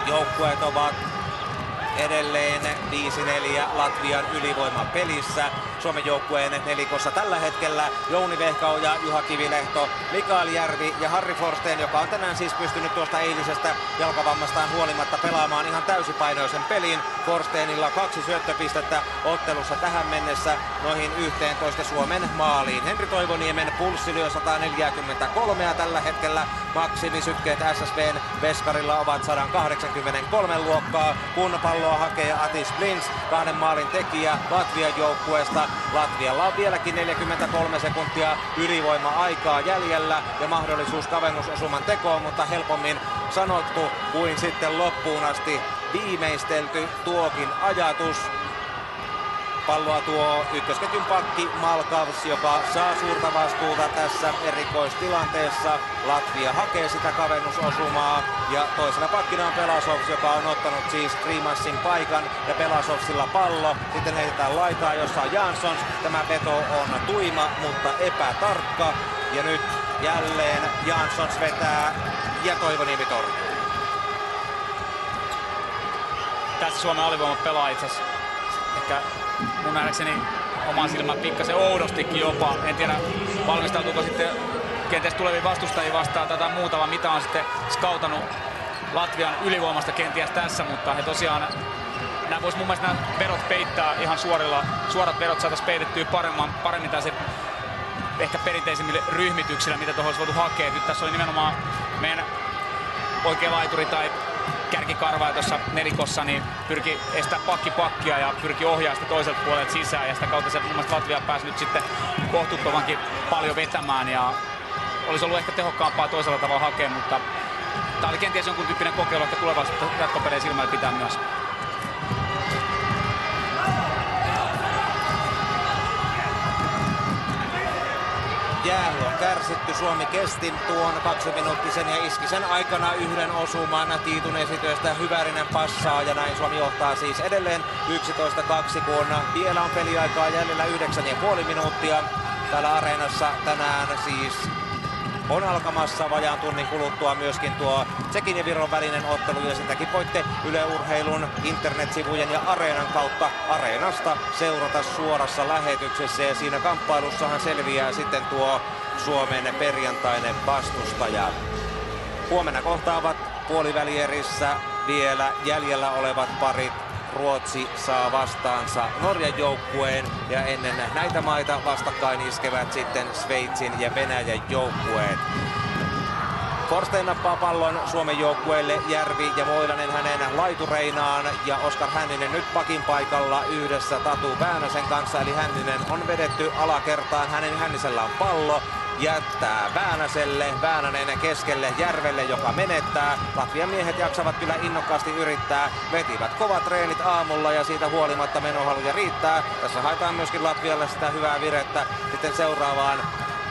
Joukkueet ovat edelleen 5-4 Latvian ylivoiman pelissä. Suomen joukkueen nelikossa tällä hetkellä Jouni Vehkaoja, Juha Kivilehto, Mikael Järvi ja Harri Forsteen, joka on tänään siis pystynyt tuosta eilisestä jalkavammastaan huolimatta pelaamaan ihan täysipainoisen pelin. Forsteenilla 2 syöttöpistettä ottelussa tähän mennessä noihin 11 Suomen maaliin. Henri Toivoniemen pulssi lyö 143 ja tällä hetkellä maksimisykkeet SSVn veskarilla ovat 183 luokkaa, kun palloa hakee Atis Blins, 2 maalin tekijä Latvian joukkueesta. Latvialla on vieläkin 43 sekuntia ylivoima-aikaa jäljellä ja mahdollisuus kavennusosuman tekoon, mutta helpommin sanottu kuin sitten loppuun asti viimeistelty tuokin ajatus. Palloa tuo ykkösketjun pakki Malkavs, joka saa suurta vastuuta tässä erikoistilanteessa. Latvia hakee sitä kavennusosumaa ja toisella pakkina on Belasovs, joka on ottanut siis Krimansin paikan ja Belasovsilla pallo. Sitten heitetään laitaa, jossa on Janssons. Tämä veto on tuima, mutta epätarkka. Ja nyt jälleen Janssons vetää ja Toivoniemi torjuu. Tässä Suomen alivoima pelaa itse asiassa ehkä mun nähdäkseni oman silmän pikkasen oudostikin jopa. En tiedä valmistautuuko sitten kenties tuleviin vastustajiin vastaan tätä muuta, vaan mitä on sitten skautannut Latvian ylivoimasta kenties tässä, mutta he tosiaan nämä vois mun mielestä nämä verot peittää ihan suorat verot saataisiin peitettyä paremmin tässä ehkä perinteisimmille ryhmityksillä, mitä tuohon olisi voitu hakea. Nyt tässä oli nimenomaan meidän oikea laituri tai kärkikarvaaja tuossa nelikossa, niin pyrki estää pakkia ja pyrki ohjaa sitä toiselta puolelta sisään. Ja sitä kautta se mun mielestä Latvia pääsi nyt sitten kohtuuttomankin paljon vetämään. Ja olisi ollut ehkä tehokkaampaa toisella tavalla hakea, mutta tämä oli kenties jonkun tyyppinen kokeilu, että tulevaisuutta jatkopeleihin silmällä pitää myös. Jäähy on kärsitty. Suomi kesti tuon 2-minuuttisen ja iski sen aikana yhden osuman. Tiitun esityöstä Hyvärinen passaa ja näin Suomi johtaa siis edelleen 11-2, kun vielä on peliaikaa jäljellä 9,5 minuuttia. Täällä areenassa tänään siis on alkamassa vajaan tunnin kuluttua myöskin tuo Tsekin ja Viron välinen ottelu, ja sitäkin voitte Yle Urheilun internetsivujen ja areenan kautta areenasta seurata suorassa lähetyksessä, ja siinä kamppailussahan selviää sitten tuo Suomen perjantainen vastustaja. Huomenna kohtaavat puolivälierissä vielä jäljellä olevat parit. Ruotsi saa vastaansa Norjan joukkueen ja ennen näitä maita vastakkain iskevät sitten Sveitsin ja Venäjän joukkueet. Forstein nappaa pallon Suomen joukkueelle, Järvi ja Moilanen hänen laitureinaan ja Oskar Hänninen nyt pakin paikalla yhdessä Tatu Väänäsen kanssa, eli Hänninen on vedetty alakertaan, Hännisellä on pallo. Jättää Väänäselle, Väänänen keskelle Järvelle, joka menettää. Latvian miehet jaksavat kyllä innokkaasti yrittää. Vetivät kovat treenit aamulla ja siitä huolimatta menohaluja riittää. Tässä haetaan myöskin Latvialle sitä hyvää virettä sitten seuraavaan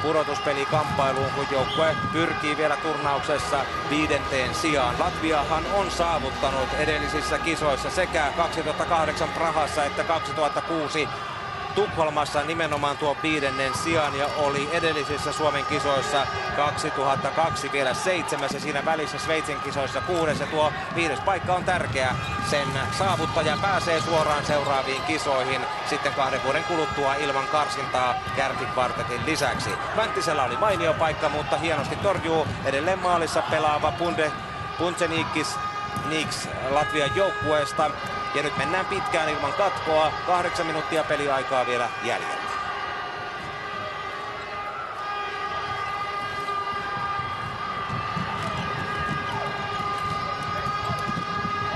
pudotuspelikamppailuun, kun joukkue pyrkii vielä turnauksessa 5. sijaan. Latviahan on saavuttanut edellisissä kisoissa sekä 2008 Prahassa että 2006 Tukholmassa nimenomaan tuo 5. sijaan ja oli edellisissä Suomen kisoissa 2002 vielä 7. ja siinä välissä Sveitsin kisoissa 6. ja tuo 5. paikka on tärkeä. Sen saavuttaja pääsee suoraan seuraaviin kisoihin sitten 2 vuoden kuluttua ilman karsintaa kärkikvartetin lisäksi. Vänttisellä oli mainio paikka, mutta hienosti torjuu edelleen maalissa pelaava Puntsenikis Latvian joukkueesta. Ja nyt mennään pitkään ilman katkoa. 8 minuuttia peliaikaa vielä jäljellä.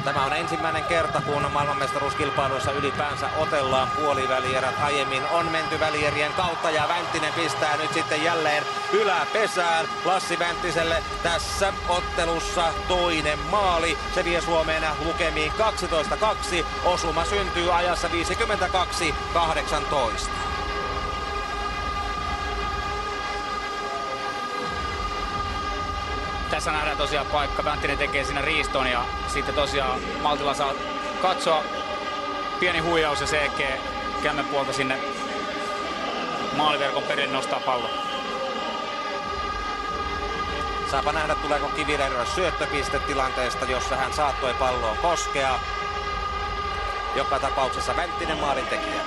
Tämä on ensimmäinen kerta, kun maailmanmestaruuskilpailuissa ylipäänsä otellaan puolivälierät. Aiemmin on menty välierien kautta ja Vänttinen pistää nyt sitten jälleen yläpesään Lassi Vänttiselle tässä ottelussa toinen maali. Se vie Suomeen lukemiin 12-2. Osuma syntyy ajassa 52-18. Tässä nähdään tosiaan paikka. Vänttinen tekee siinä riiston ja sitten tosiaan Maltila saa katsoa. Pieni huijaus ja CG kämmen puolta sinne maaliverkon perille nostaa pallon. Saapa nähdä, tuleeko Kiviläinen syöttöpiste tilanteesta, jossa hän saattoi palloon koskea. Joka tapauksessa Vänttinen maalintekijä.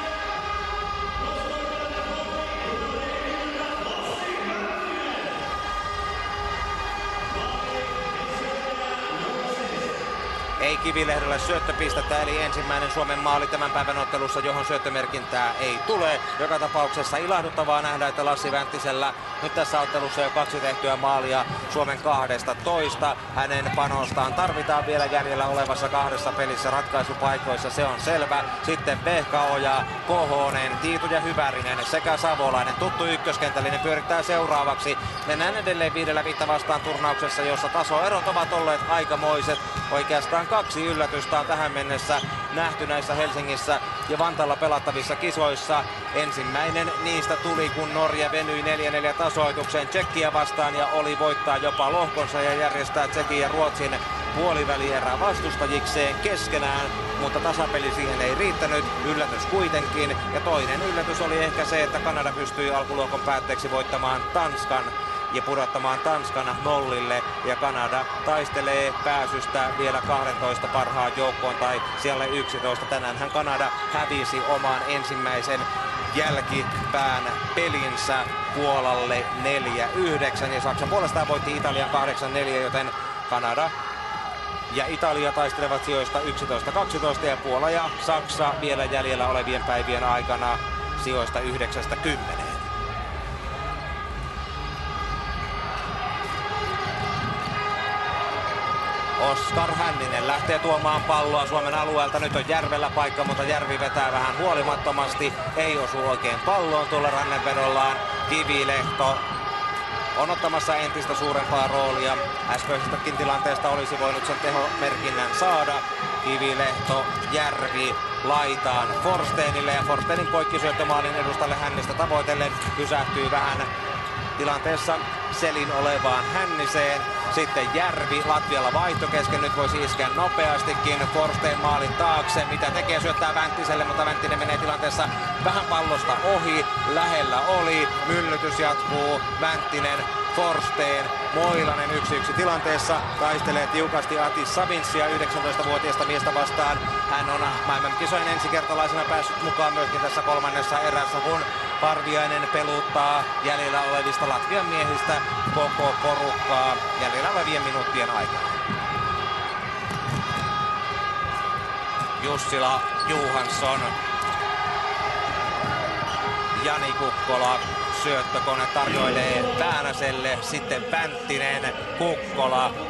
Ei Kivilehdelle syöttöpistettä, eli ensimmäinen Suomen maali tämän päivän ottelussa, johon syöttömerkintää ei tule. Joka tapauksessa ilahduttavaa nähdä, että Lassi Vänttisellä nyt tässä ottelussa jo 2 tehtyä maalia Suomen 12. Hänen panostaan tarvitaan vielä jäljellä olevassa 2 pelissä ratkaisupaikoissa, se on selvä. Sitten Vehkaoja, Kohonen, Tiitu ja Hyvärinen sekä Savolainen. Tuttu ykköskentällinen pyörittää seuraavaksi. Mennään edelleen 5 vastaan turnauksessa, jossa tasoerot ovat olleet aikamoiset. Oikeastaan 2 yllätystä on tähän mennessä nähty näissä Helsingissä ja Vantaalla pelattavissa kisoissa. Ensimmäinen niistä tuli, kun Norja venyi 4-4 tasoitukseen Tšekkiä vastaan ja oli voittaa jopa lohkonsa ja järjestää Tšekin ja Ruotsin puolivälierä vastustajikseen keskenään, mutta tasapeli siihen ei riittänyt. Yllätys kuitenkin. Ja toinen yllätys oli ehkä se, että Kanada pystyi alkulohkon päätteeksi voittamaan Tanskan ja pudottamaan Tanskan nollille. Ja Kanada taistelee pääsystä vielä 12 parhaan joukkoon tai siellä 11. Tänäänhän Kanada hävisi oman ensimmäisen jälkipään pelinsä Puolalle 4-9 ja Saksa puolestaan voitti Italian 8-4, joten Kanada ja Italia taistelevat sijoista 11-12 ja Puola ja Saksa vielä jäljellä olevien päivien aikana sijoista 9-10. Oskar Hänninen lähtee tuomaan palloa Suomen alueelta. Nyt on Järvellä paikka, mutta Järvi vetää vähän huolimattomasti. Ei osu oikein palloon tuolla rannenvedollaan. Kivilehto on ottamassa entistä suurempaa roolia. Äskeisestäkin tilanteesta olisi voinut sen tehomerkinnän saada. Kivilehto, Järvi laitaan Forsteenille ja Forsteenin poikkisyöttömaalin edustalle Hännistä tavoitellen pysähtyy vähän tilanteessa selin olevaan Hänniseen. Sitten Järvi, Latvialla vaihto kesken, nyt voisi iskeä nopeastikin Forsteen maalin taakse. Mitä tekee, syöttää Vänttiselle, mutta Vänttinen menee tilanteessa vähän pallosta ohi. Lähellä oli, myllytys jatkuu, Vänttinen, Forsteen, Moilanen 1-1 tilanteessa. Taistelee tiukasti Atis Savinsia, 19-vuotiaista miestä vastaan. Hän on maailmankisojen ensikertalaisena päässyt mukaan myöskin tässä kolmannessa erässä, kun Parviainen peluttaa jäljellä olevista Latvian miehistä koko porukkaa jäljellä olevien minuuttien aikana. Jussila, Johansson, Jani Kukkola. Syöttökone tarjoilee Väänäselle, sitten Vänttinen,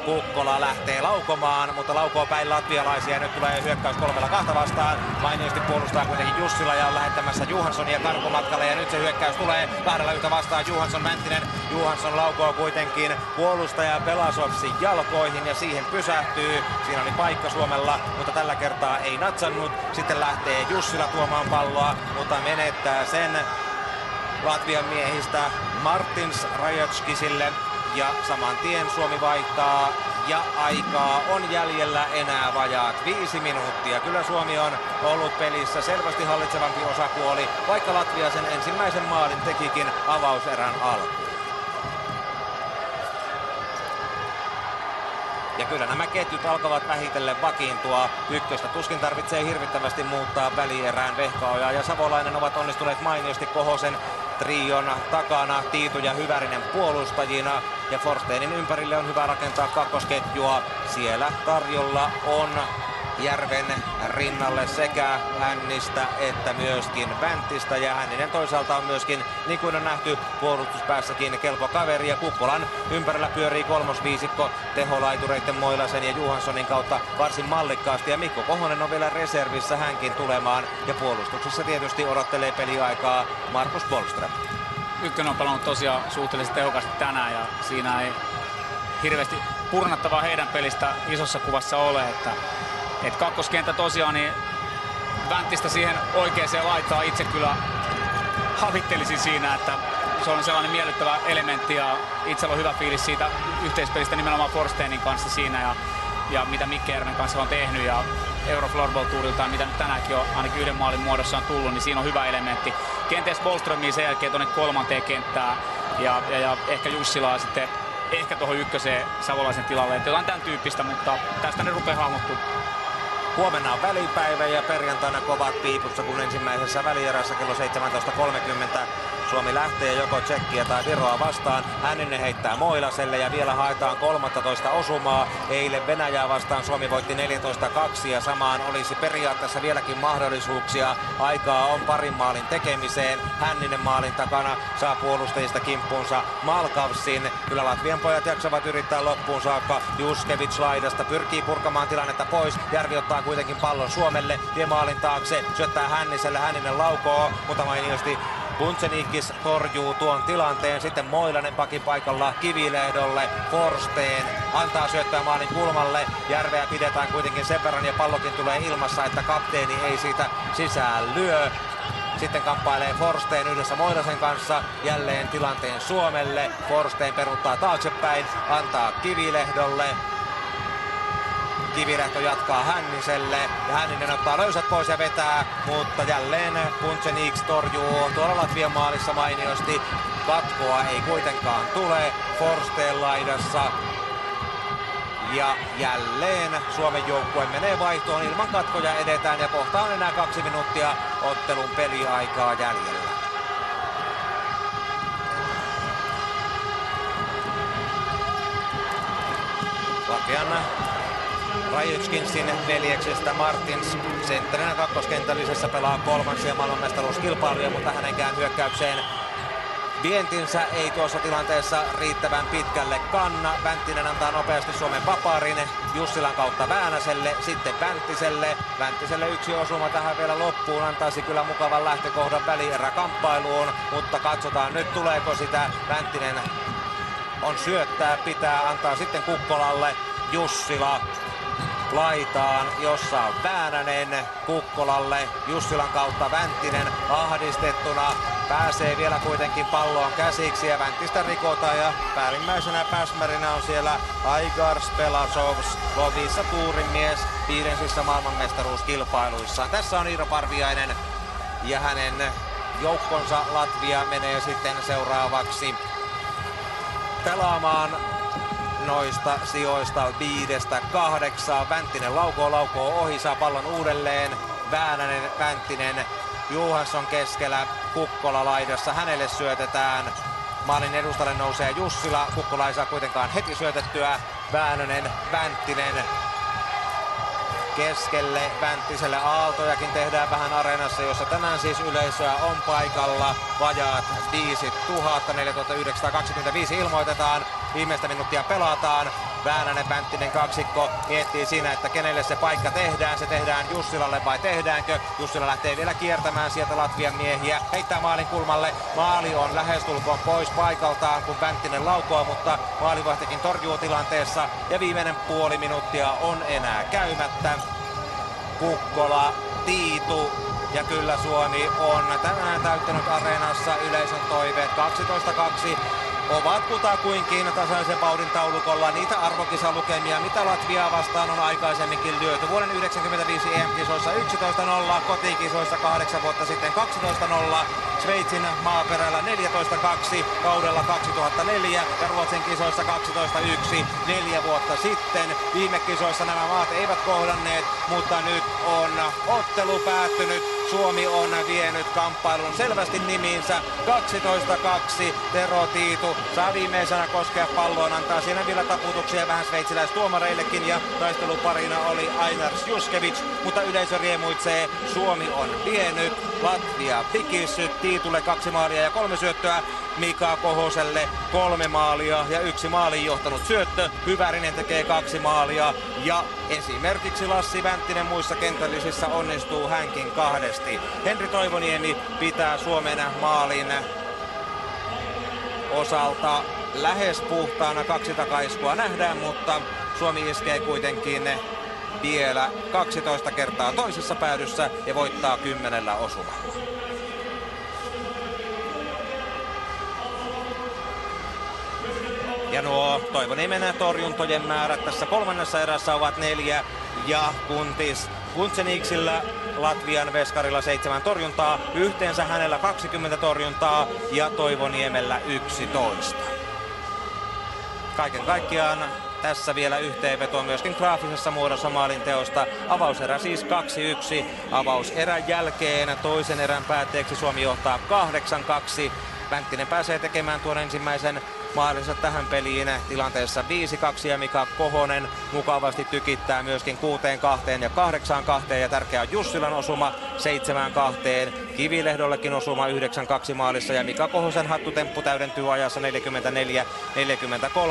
Kukkola lähtee laukomaan, mutta laukoo päin latvialaisia. Nyt tulee hyökkäys 3-2 vastaan. Mainiosti puolustaa kuitenkin Jussila ja on lähettämässä Johanssonia karkumatkalle. Ja nyt se hyökkäys tulee 2-1 vastaan. Johansson, Vänttinen. Johansson laukoo kuitenkin puolustaja Belasovsin jalkoihin ja siihen pysähtyy. Siinä oli paikka Suomella, mutta tällä kertaa ei natsannut. Sitten lähtee Jussila tuomaan palloa, mutta menettää sen Latvian miehistä Martins Rajatskisille ja saman tien Suomi vaihtaa ja aikaa on jäljellä enää vajaat 5 minuuttia. Kyllä Suomi on ollut pelissä selvästi hallitsevampi osapuoli, vaikka Latvia sen ensimmäisen maalin tekikin avauserän alkuun. Ja kyllä nämä ketjut alkavat vähitellen vakiintua. Ykköstä tuskin tarvitsee hirvittävästi muuttaa välierään. Vehkaoja ja Savolainen ovat onnistuneet mainiosti Kohosen trion takana, Tiitu ja Hyvärinen puolustajina. Ja Forsteenin ympärille on hyvä rakentaa kakkosketjua. Siellä tarjolla on Järven rinnalle sekä Hännistä että myöskin Vänttistä. Ja Hänninen toisaalta on myöskin, niin kuin on nähty puolustuspäässäkin, kelpo kaveri. Ja Kukkolan ympärillä pyörii kolmosviisikko teholaitureiden Moilasen ja Johanssonin kautta varsin mallikkaasti. Ja Mikko Kohonen on vielä reservissä hänkin tulemaan. Ja puolustuksessa tietysti odottelee peliaikaa Markus Bollström. Ykkönen on pelannut tosiaan suhteellisesti tehokasti tänään ja siinä ei hirveästi purnattavaa heidän pelistä isossa kuvassa ole. Että kakkoskenttä tosiaan, niin Vänttistä siihen oikeaan laitaan itse kyllä havittelisin siinä, että se on sellainen miellyttävä elementti ja itsellä on hyvä fiilis siitä yhteispelistä nimenomaan Forsteenin kanssa siinä ja mitä Mikkejärven kanssa on tehnyt ja Eurofloorball Touriltaan, mitä nyt tänäänkin on ainakin yhden maalin muodossa on tullut, niin siinä on hyvä elementti. Kenties Bollströmiin sen jälkeen tuonne kolmanteen kenttään ja ehkä Jussilaa sitten ehkä tuohon ykköseen Savolaisen tilalle, että jotain tämän tyyppistä, mutta tästä ne rupeaa hahmottumaan. Huomenna on välipäivä ja perjantaina kovat piipussa, kun ensimmäisessä välierässä kello 17.30 Suomi lähtee joko Tšekkiä tai Viroa vastaan. Hänninen heittää Moilaselle ja vielä haetaan 13 osumaa. Eilen Venäjää vastaan Suomi voitti 14-2 ja samaan olisi periaatteessa vieläkin mahdollisuuksia. Aikaa on parin maalin tekemiseen. Hänninen maalin takana saa puolustajista kimppuunsa Malkavsin. Kyllä Latvian pojat jaksavat yrittää loppuun saakka. Juskevich laidasta pyrkii purkamaan tilannetta pois. Järvi ottaa kuitenkin pallon Suomelle. Vie maalin taakse. Syöttää Hänniselle. Hänninen laukoo, mutta mainiosti Puntsenikis torjuu tuon tilanteen. Sitten Moilanen pakipaikalla Kivilehdolle. Forsteen antaa syöttää maalin kulmalle. Järveä pidetään kuitenkin sen verran ja pallokin tulee ilmassa, että kapteeni ei siitä sisään lyö. Sitten kamppailee Forsteen yhdessä Moilasen kanssa. Jälleen tilanteen Suomelle. Forsteen peruuttaa taaksepäin. Antaa Kivilehdolle. Kivilehto jatkaa Hänniselle ja Hänninen ottaa löysät pois ja vetää, mutta jälleen Puntsenix torjuu tuolla Latvian maalissa mainiosti. Katkoa ei kuitenkaan tule Forsteen laidassa. Ja jälleen Suomen joukkue menee vaihtoon ilman katkoja, edetään ja kohta on enää 2 minuuttia ottelun peliaikaa jäljellä. Latvian Rajetskinsin veljeksestä Martins sentterinä kakkoskentällisessä pelaa kolmansia maailmanmestaruuskilpailuja, mutta hänenkään hyökkäykseen vientinsä ei tuossa tilanteessa riittävän pitkälle kanna. Vänttinen antaa nopeasti Suomen vapaarin Jussilan kautta Väänäselle, sitten Vänttiselle. Vänttiselle yksi osuma tähän vielä loppuun, antaisi kyllä mukavan lähtökohdan välieräkamppailuun, mutta katsotaan nyt tuleeko sitä. Vänttinen on syöttää, pitää antaa sitten Kukkolalle. Jussila laitaan, jossa on Väänänen Kukkolalle, Jussilan kautta Vänttinen ahdistettuna, pääsee vielä kuitenkin palloon käsiksi ja Vänttistä rikotaan ja päällimmäisenä päsmärinä on siellä Aigar Spelasovs, Lovisa tuurin mies viidensissä maailmanmestaruuskilpailuissa. Tässä on Iiro Parviainen ja hänen joukkonsa Latvia menee sitten seuraavaksi pelaamaan noista sijoista 5-8. Vänttinen laukoo ohi, saa pallon uudelleen. Väänänen, Vänttinen, Johansson keskellä, Kukkola laidassa. Hänelle syötetään. Maalin edustalle nousee Jussila. Kukkola ei saa kuitenkaan heti syötettyä. Väänänen, Vänttinen keskelle Vänttiselle. Aaltojakin tehdään vähän areenassa, jossa tänään siis yleisöä on paikalla. Vajaat 5000, 4925 ilmoitetaan. Viimeistä minuuttia pelataan. Väänänen, Vänttinen kaksikko miettii siinä, että kenelle se paikka tehdään. Se tehdään Jussilalle vai tehdäänkö? Jussila lähtee vielä kiertämään sieltä Latvian miehiä. Heittää maalin kulmalle. Maali on lähestulkoon pois paikaltaan, kun Vänttinen laukoo, mutta maalivahtikin torjuu tilanteessa. Ja viimeinen puoli minuuttia on enää käymättä. Kukkola, Tiitu. Ja kyllä Suomi on tänään täyttänyt areenassa yleisön toiveet 12-2. Ovat kutakuinkin tasaisen vauhdin taulukolla niitä arvokisalukemia, mitä Latviaa vastaan on aikaisemminkin lyöty. Vuoden 1995 EM-kisoissa 11-0, kotikisoissa 8 vuotta sitten 12-0, Sveitsin maaperällä 14-2 kaudella 2004 ja Ruotsin kisoissa 12-1 4 vuotta sitten. Viime kisoissa nämä maat eivät kohdanneet, mutta nyt on ottelu päättynyt. Suomi on vienyt kamppailun selvästi nimiinsä 12-2. Tero Tiitu saa viimeisenä koskea palloon, antaa siinä vielä taputuksia vähän sveitsiläistuomareillekin ja taisteluparina oli Ainars Juskevich, mutta yleisö riemuitsee. Suomi on vienyt, Latvia pikissyt, Tiitulle 2 maalia ja 3 syöttöä, Mika Kohoselle 3 maalia ja 1 maaliin johtanut syöttö. Hyvärinen tekee 2 maalia ja esimerkiksi Lassi Vänttinen muissa kentällisissä onnistuu hänkin 2. Henri Toivoniemi pitää Suomen maalin osalta lähes puhtaana. 2 takaiskua nähdään, mutta Suomi iskee kuitenkin vielä 12 kertaa toisessa päädyssä ja voittaa 10 osumalla. Ja nuo Toivoniemen torjuntojen määrät tässä kolmannessa erässä ovat 4 ja Puntsenixillä Latvian veskarilla 7 torjuntaa, yhteensä hänellä 20 torjuntaa ja Toivoniemellä 11. Kaiken kaikkiaan tässä vielä yhteenveto myöskin graafisessa muodossa maalinteosta. Avauserä siis 2-1. Avauserän jälkeen toisen erän päätteeksi Suomi johtaa 8-2. Vänttinen pääsee tekemään tuon ensimmäisen maalinsa tähän peliin tilanteessa 5-2 ja Mika Kohonen mukavasti tykittää myöskin 6-2 ja 8-2 ja tärkeä on Jussilan osuma 7-2. Kivilehdollekin osuma 9-2 maalissa ja Mika Kohosen hattutemppu täydentyy ajassa 44-43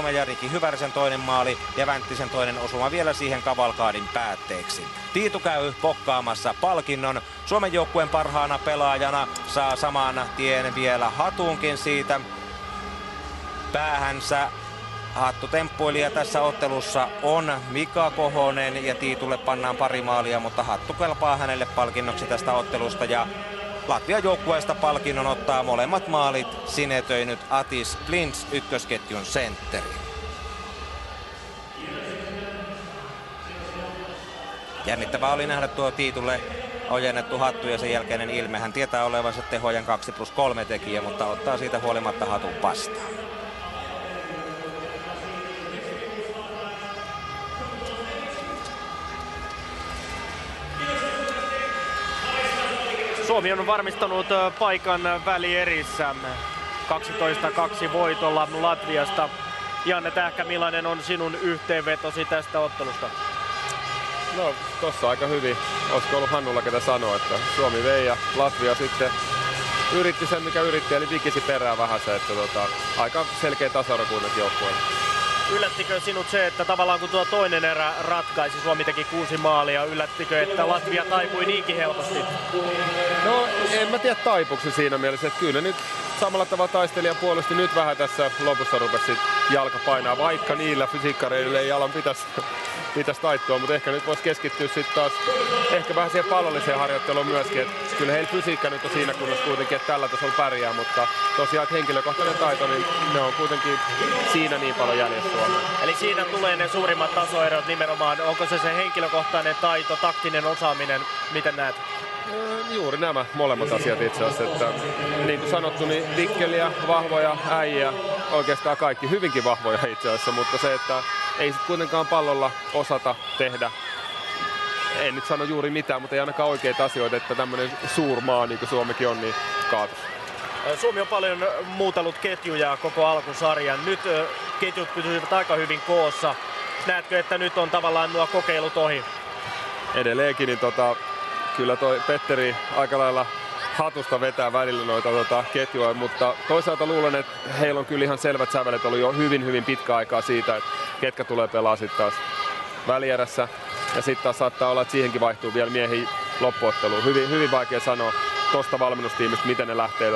ja Riki Hyvärisen toinen maali ja Vänttisen toinen osuma vielä siihen kavalkaadin päätteeksi. Tiitu käy pokkaamassa palkinnon. Suomen joukkueen parhaana pelaajana saa saman tien vielä hatunkin siitä päähänsä. Hattutemppuilija tässä ottelussa on Mika Kohonen ja Tiitulle pannaan pari maalia, mutta hattu kelpaa hänelle palkinnoksi tästä ottelusta ja Latvian joukkueesta palkinnon ottaa molemmat maalit sinetöinyt Atis Klints, ykkösketjun sentteri. Jännittävää oli nähdä tuo Tiitulle ojennettu hattu ja sen jälkeinen ilme. Hän tietää olevansa tehojen 2+3 tekijä, mutta ottaa siitä huolimatta hatun vastaan. Suomi on varmistanut paikan välierissä 12-2 voitolla Latviasta. Janne Tähkä, millainen on sinun yhteenvetosi tästä ottelusta? No tossa aika hyvin. Olisiko ollut Hannulla ketä sanoa, että Suomi vei ja Latvia sitten yritti sen mikä yritti, eli vikisi perään vähän se, että aika selkeä tasa-arvo kuitenkin joukkueella. Yllättikö sinut se, että tavallaan kun tuo toinen erä ratkaisi, Suomi teki 6 maalia, yllättikö, että Latvia taipui niinkin helposti? No en mä tiedä taipuksi siinä mielessä, että kyllä nyt samalla tavalla taistelija puolusti nyt vähän tässä lopussa rupesi jalka painaa, vaikka niillä fysiikkareilla ei jalan pitäisi taittua, mutta ehkä nyt voisi keskittyä sitten taas ehkä vähän siihen pallolliseen harjoitteluun myöskin, että kyllä heillä fysiikka nyt on siinä kunnossa kuitenkin, että tällä tasolla pärjää, mutta tosiaan että henkilökohtainen taito, niin ne on kuitenkin siinä niin paljon jäljessä Suomeen. Eli siinä tulee ne suurimmat tasoerot nimenomaan, onko se henkilökohtainen taito, taktinen osaaminen, miten näet? Juuri nämä molemmat asiat itse asiassa, että niin kuin sanottu, niin vikkeliä, vahvoja äijä, oikeastaan kaikki hyvinkin vahvoja itse asiassa, mutta se, että ei sit kuitenkaan pallolla osata tehdä, en nyt sano juuri mitään, mutta ei ainakaan oikeita asioita, että tämmöinen suurmaa niin kuin Suomikin on, niin kaatus. Suomi on paljon muutellut ketjuja koko alkusarjan. Nyt ketjut pysyvät aika hyvin koossa. Näetkö, että nyt on tavallaan nuo kokeilut ohi? Edelleenkin, niin kyllä toi Petteri aika lailla hatusta vetää välillä noita ketjua, mutta toisaalta luulen, että heillä on kyllä ihan selvät sävelet ollut jo hyvin pitkä aikaa siitä, että ketkä tulee pelaa sitten taas välierässä. Ja sitten taas saattaa olla, että siihenkin vaihtuu vielä miehiä loppuotteluun. Hyvin vaikea sanoa tuosta valmennustiimistä, miten ne lähtee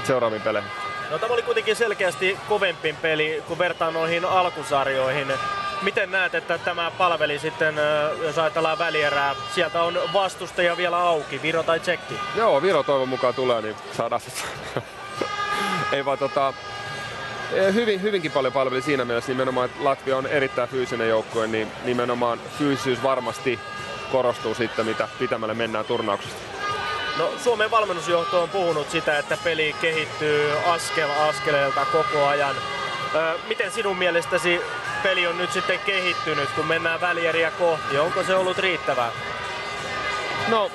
seuraaviin peleihin. No, tämä oli kuitenkin selkeästi kovempi peli, kun vertaan noihin alkusarjoihin. Miten näet, että tämä palveli sitten, jos ajatellaan välierää, sieltä on vastustaja vielä auki, Viro tai Tsekki? Joo, Viro toivon mukaan tulee, niin saadaan se. Ei vaan hyvinkin paljon palveli siinä mielessä nimenomaan, että Latvia on erittäin fyysinen joukkue, niin nimenomaan fyysisyys varmasti korostuu sitten, mitä pitämällä mennään turnauksesta. No, Suomen valmennusjohto on puhunut sitä, että peli kehittyy askel askeleelta koko ajan. Miten sinun mielestäsi peli on nyt sitten kehittynyt, kun mennään välieriä kohti? Onko se ollut riittävää? No,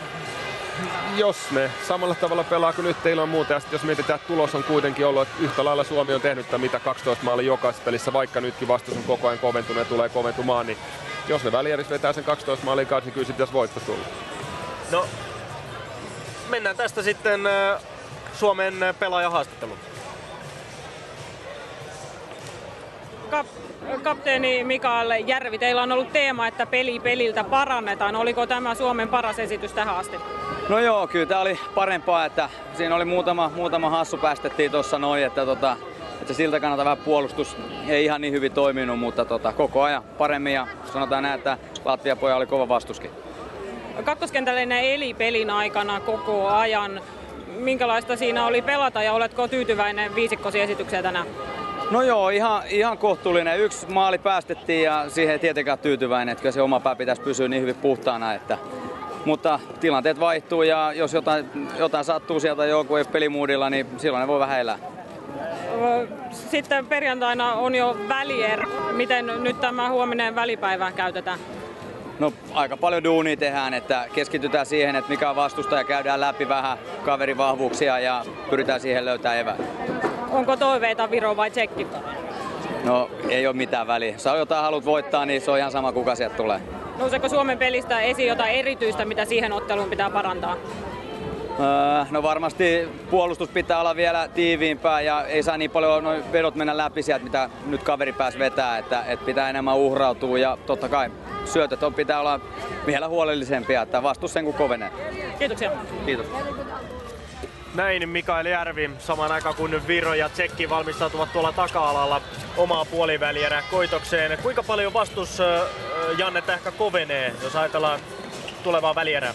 jos ne samalla tavalla pelaa kuin nyt ilman muuta, ja jos mietitään, että tulos on kuitenkin ollut, että yhtä lailla Suomi on tehnyt mitä 12 maalia jokaisessa pelissä, vaikka nytkin vastus on koko ajan koventunut ja tulee koventumaan, niin jos ne välierissä vetää sen 12 maalia kanssa, niin kyllä sitten pitäisi voitto tulla. No, mennään tästä sitten Suomen pelaajahaastatteluun. Kapteeni Mikael Järvi, teillä on ollut teema, että peli peliltä parannetaan. Oliko tämä Suomen paras esitys tähän asti? No joo, kyllä tämä oli parempaa, että siinä oli muutama hassu päästettiin tuossa noin, että siltä kannalta vähän puolustus ei ihan niin hyvin toiminut, mutta koko ajan paremmin ja sanotaan näin, että Latvian poja oli kova vastuskin. Kakkoskentällä ne eli pelin aikana koko ajan. Minkälaista siinä oli pelata ja oletko tyytyväinen viisikkosi esitykseen tänään? No joo, ihan kohtuullinen. Yksi maali päästettiin ja siihen ei tietenkään tyytyväinen, että se oma pää pitäisi pysyä niin hyvin puhtaana. Mutta tilanteet vaihtuu ja jos jotain sattuu sieltä joku pelimuudilla, niin silloin ne voi vähän elää. Sitten perjantaina on jo välierä. Miten nyt tämä huominen välipäivä käytetään? No aika paljon duunia tehdään, että keskitytään siihen, että mikä on vastustaja, käydään läpi vähän kaverin vahvuuksia ja pyritään siihen löytämään eväät. Onko toiveita Viro vai Tsekki? No ei ole mitään väliä. Jos jotain haluat voittaa, niin se on ihan sama kuka sieltä tulee. Nouseeko Suomen pelistä esiin jotain erityistä, mitä siihen otteluun pitää parantaa? No varmasti puolustus pitää olla vielä tiiviimpää ja ei saa niin paljon noin vedot mennä läpi sieltä, mitä nyt kaveri pääsi vetää, että pitää enemmän uhrautua ja totta kai syötöt pitää olla vielä huolellisempia, että vastus sen kun kovenee. Kiitoksia. Kiitos. Näin Mikael Järvi, samaan aikaan kun Viro ja Tsekki valmistautuvat tuolla taka-alalla omaa puolivälierää koitokseen. Kuinka paljon vastus Janne Tähkä kovenee, jos ajatellaan tulevaa välierää?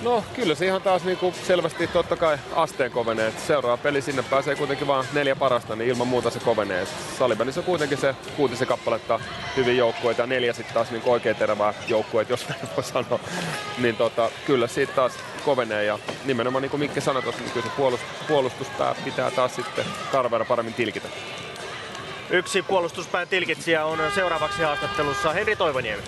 No kyllä se ihan taas niinku selvästi totta kai asteen kovenee. Seuraava peli sinne pääsee kuitenkin vaan 4 parasta, niin ilman muuta se kovenee. Salibändissä on kuitenkin se 6 kappaletta hyvin joukkueita ja 4 sitten taas niinku oikein terävää joukkueita, jos näin voi sanoa. Niin kyllä siitä taas kovenee ja nimenomaan niin kuin Mikke sanoi tuossa, niin kyllä se puolustuspää pitää taas sitten karveilla paremmin tilkitä. Yksi puolustuspään tilkitsijä on seuraavaksi haastattelussa Henri Toivoniemi.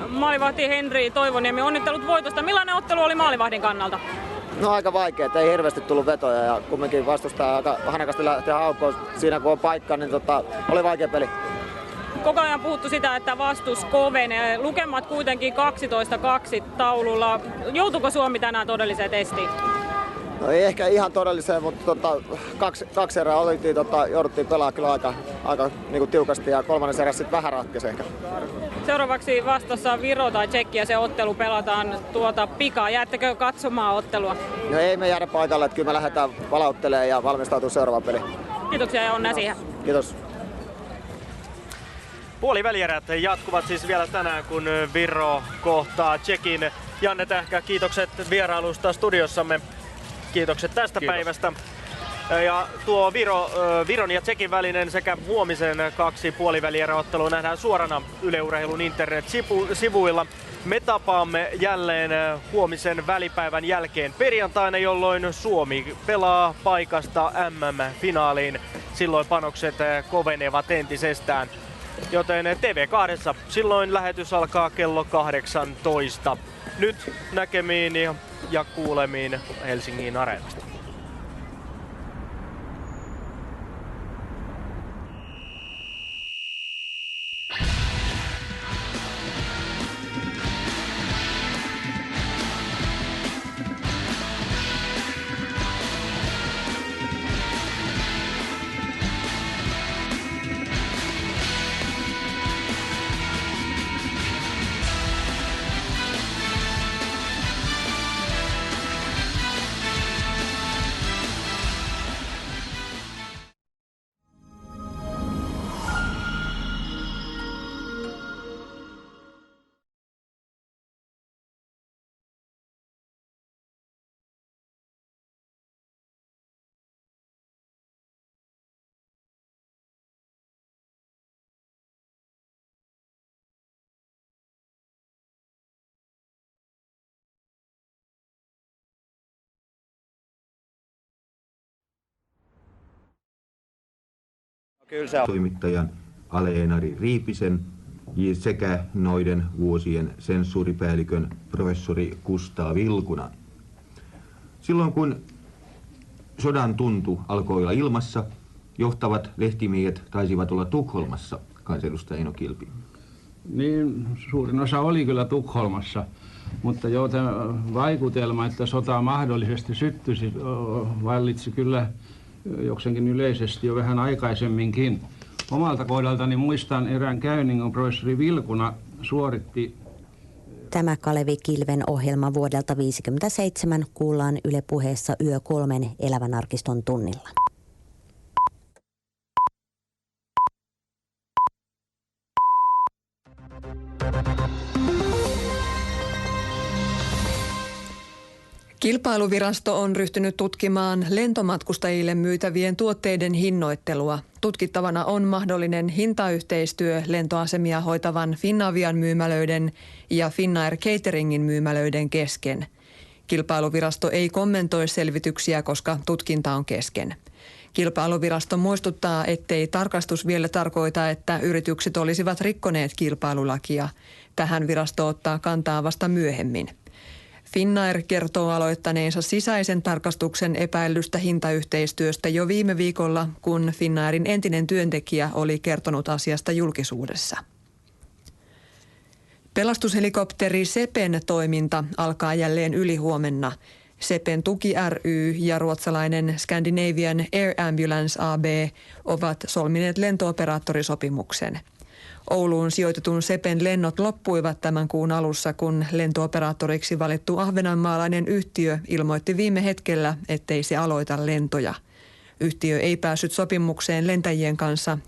Maalivahti Henri Toivoniemi, onnittelut voitosta. Millainen ottelu oli maalivahdin kannalta? No aika vaikea, ei hirveästi tullut vetoja ja kumminkin vastustaa aika hanakasti lähteä haukkoon siinä kun on paikka, niin oli vaikea peli. Koko ajan puhuttu sitä, että vastus kovenee. Lukemat kuitenkin 12-2 taululla. Joutuuko Suomi tänään todelliseen testiin? No ei ehkä ihan todelliseen, mutta kaksi erää jouduttiin pelaamaan kyllä aika niin tiukasti ja kolmannen erä sitten vähän ratkesi ehkä. Seuraavaksi vastassa Viro tai Tsekki ja se ottelu pelataan pikaa. Jäättekö katsomaan ottelua? No ei me jäädä paikalle, että kyllä me lähdetään palauttelemaan ja valmistautuu seuraavaan peliin. Kiitoksia ja onnea siihen. Kiitos. Puolivälierät jatkuvat siis vielä tänään, kun Viro kohtaa Tsekin. Janne Tähkä, kiitokset vierailusta studiossamme. Kiitokset tästä päivästä. Ja tuo Viron ja Tsekin välinen sekä huomisen 2 puolivälieräottelua nähdään suorana Yle Urheilun internet-sivuilla. Me tapaamme jälleen huomisen välipäivän jälkeen perjantaina, jolloin Suomi pelaa paikasta MM-finaaliin. Silloin panokset kovenevat entisestään. Joten TV2 silloin lähetys alkaa kello 18. Nyt näkemiin ja kuulemiin Helsingin Areenasta. Toimittajan Ale-Enari Riipisen sekä noiden vuosien sensuuripäällikön professori Kustaa Vilkunan. Silloin kun sodan tuntu alkoi olla ilmassa, johtavat lehtimiehet taisivat olla Tukholmassa, kansanedustaja Eino Kilpi. Niin, suurin osa oli kyllä Tukholmassa, mutta vaikutelma, että sota mahdollisesti syttyisi, vallitsi kyllä jokseenkin yleisesti jo vähän aikaisemminkin. Omalta kohdaltani muistan erään käynnin, kun professori Vilkuna suoritti. Tämä Kalevi Kilven ohjelma vuodelta 1957 kuullaan Yle Puheessa Yö 3 Elävän arkiston tunnilla. Kilpailuvirasto on ryhtynyt tutkimaan lentomatkustajille myytävien tuotteiden hinnoittelua. Tutkittavana on mahdollinen hintayhteistyö lentoasemia hoitavan Finnavian myymälöiden ja Finnair Cateringin myymälöiden kesken. Kilpailuvirasto ei kommentoi selvityksiä, koska tutkinta on kesken. Kilpailuvirasto muistuttaa, ettei tarkastus vielä tarkoita, että yritykset olisivat rikkoneet kilpailulakia. Tähän virasto ottaa kantaa vasta myöhemmin. Finnair kertoo aloittaneensa sisäisen tarkastuksen epäillystä hintayhteistyöstä jo viime viikolla, kun Finnairin entinen työntekijä oli kertonut asiasta julkisuudessa. Pelastushelikopteri Sepen toiminta alkaa jälleen ylihuomenna. Sepen Tuki ry ja ruotsalainen Scandinavian Air Ambulance AB ovat solmineet lentooperaattorisopimuksen. Ouluun sijoitetun Sepen lennot loppuivat tämän kuun alussa, kun lentooperaattoriksi valittu ahvenanmaalainen yhtiö ilmoitti viime hetkellä, ettei se aloita lentoja. Yhtiö ei päässyt sopimukseen lentäjien kanssa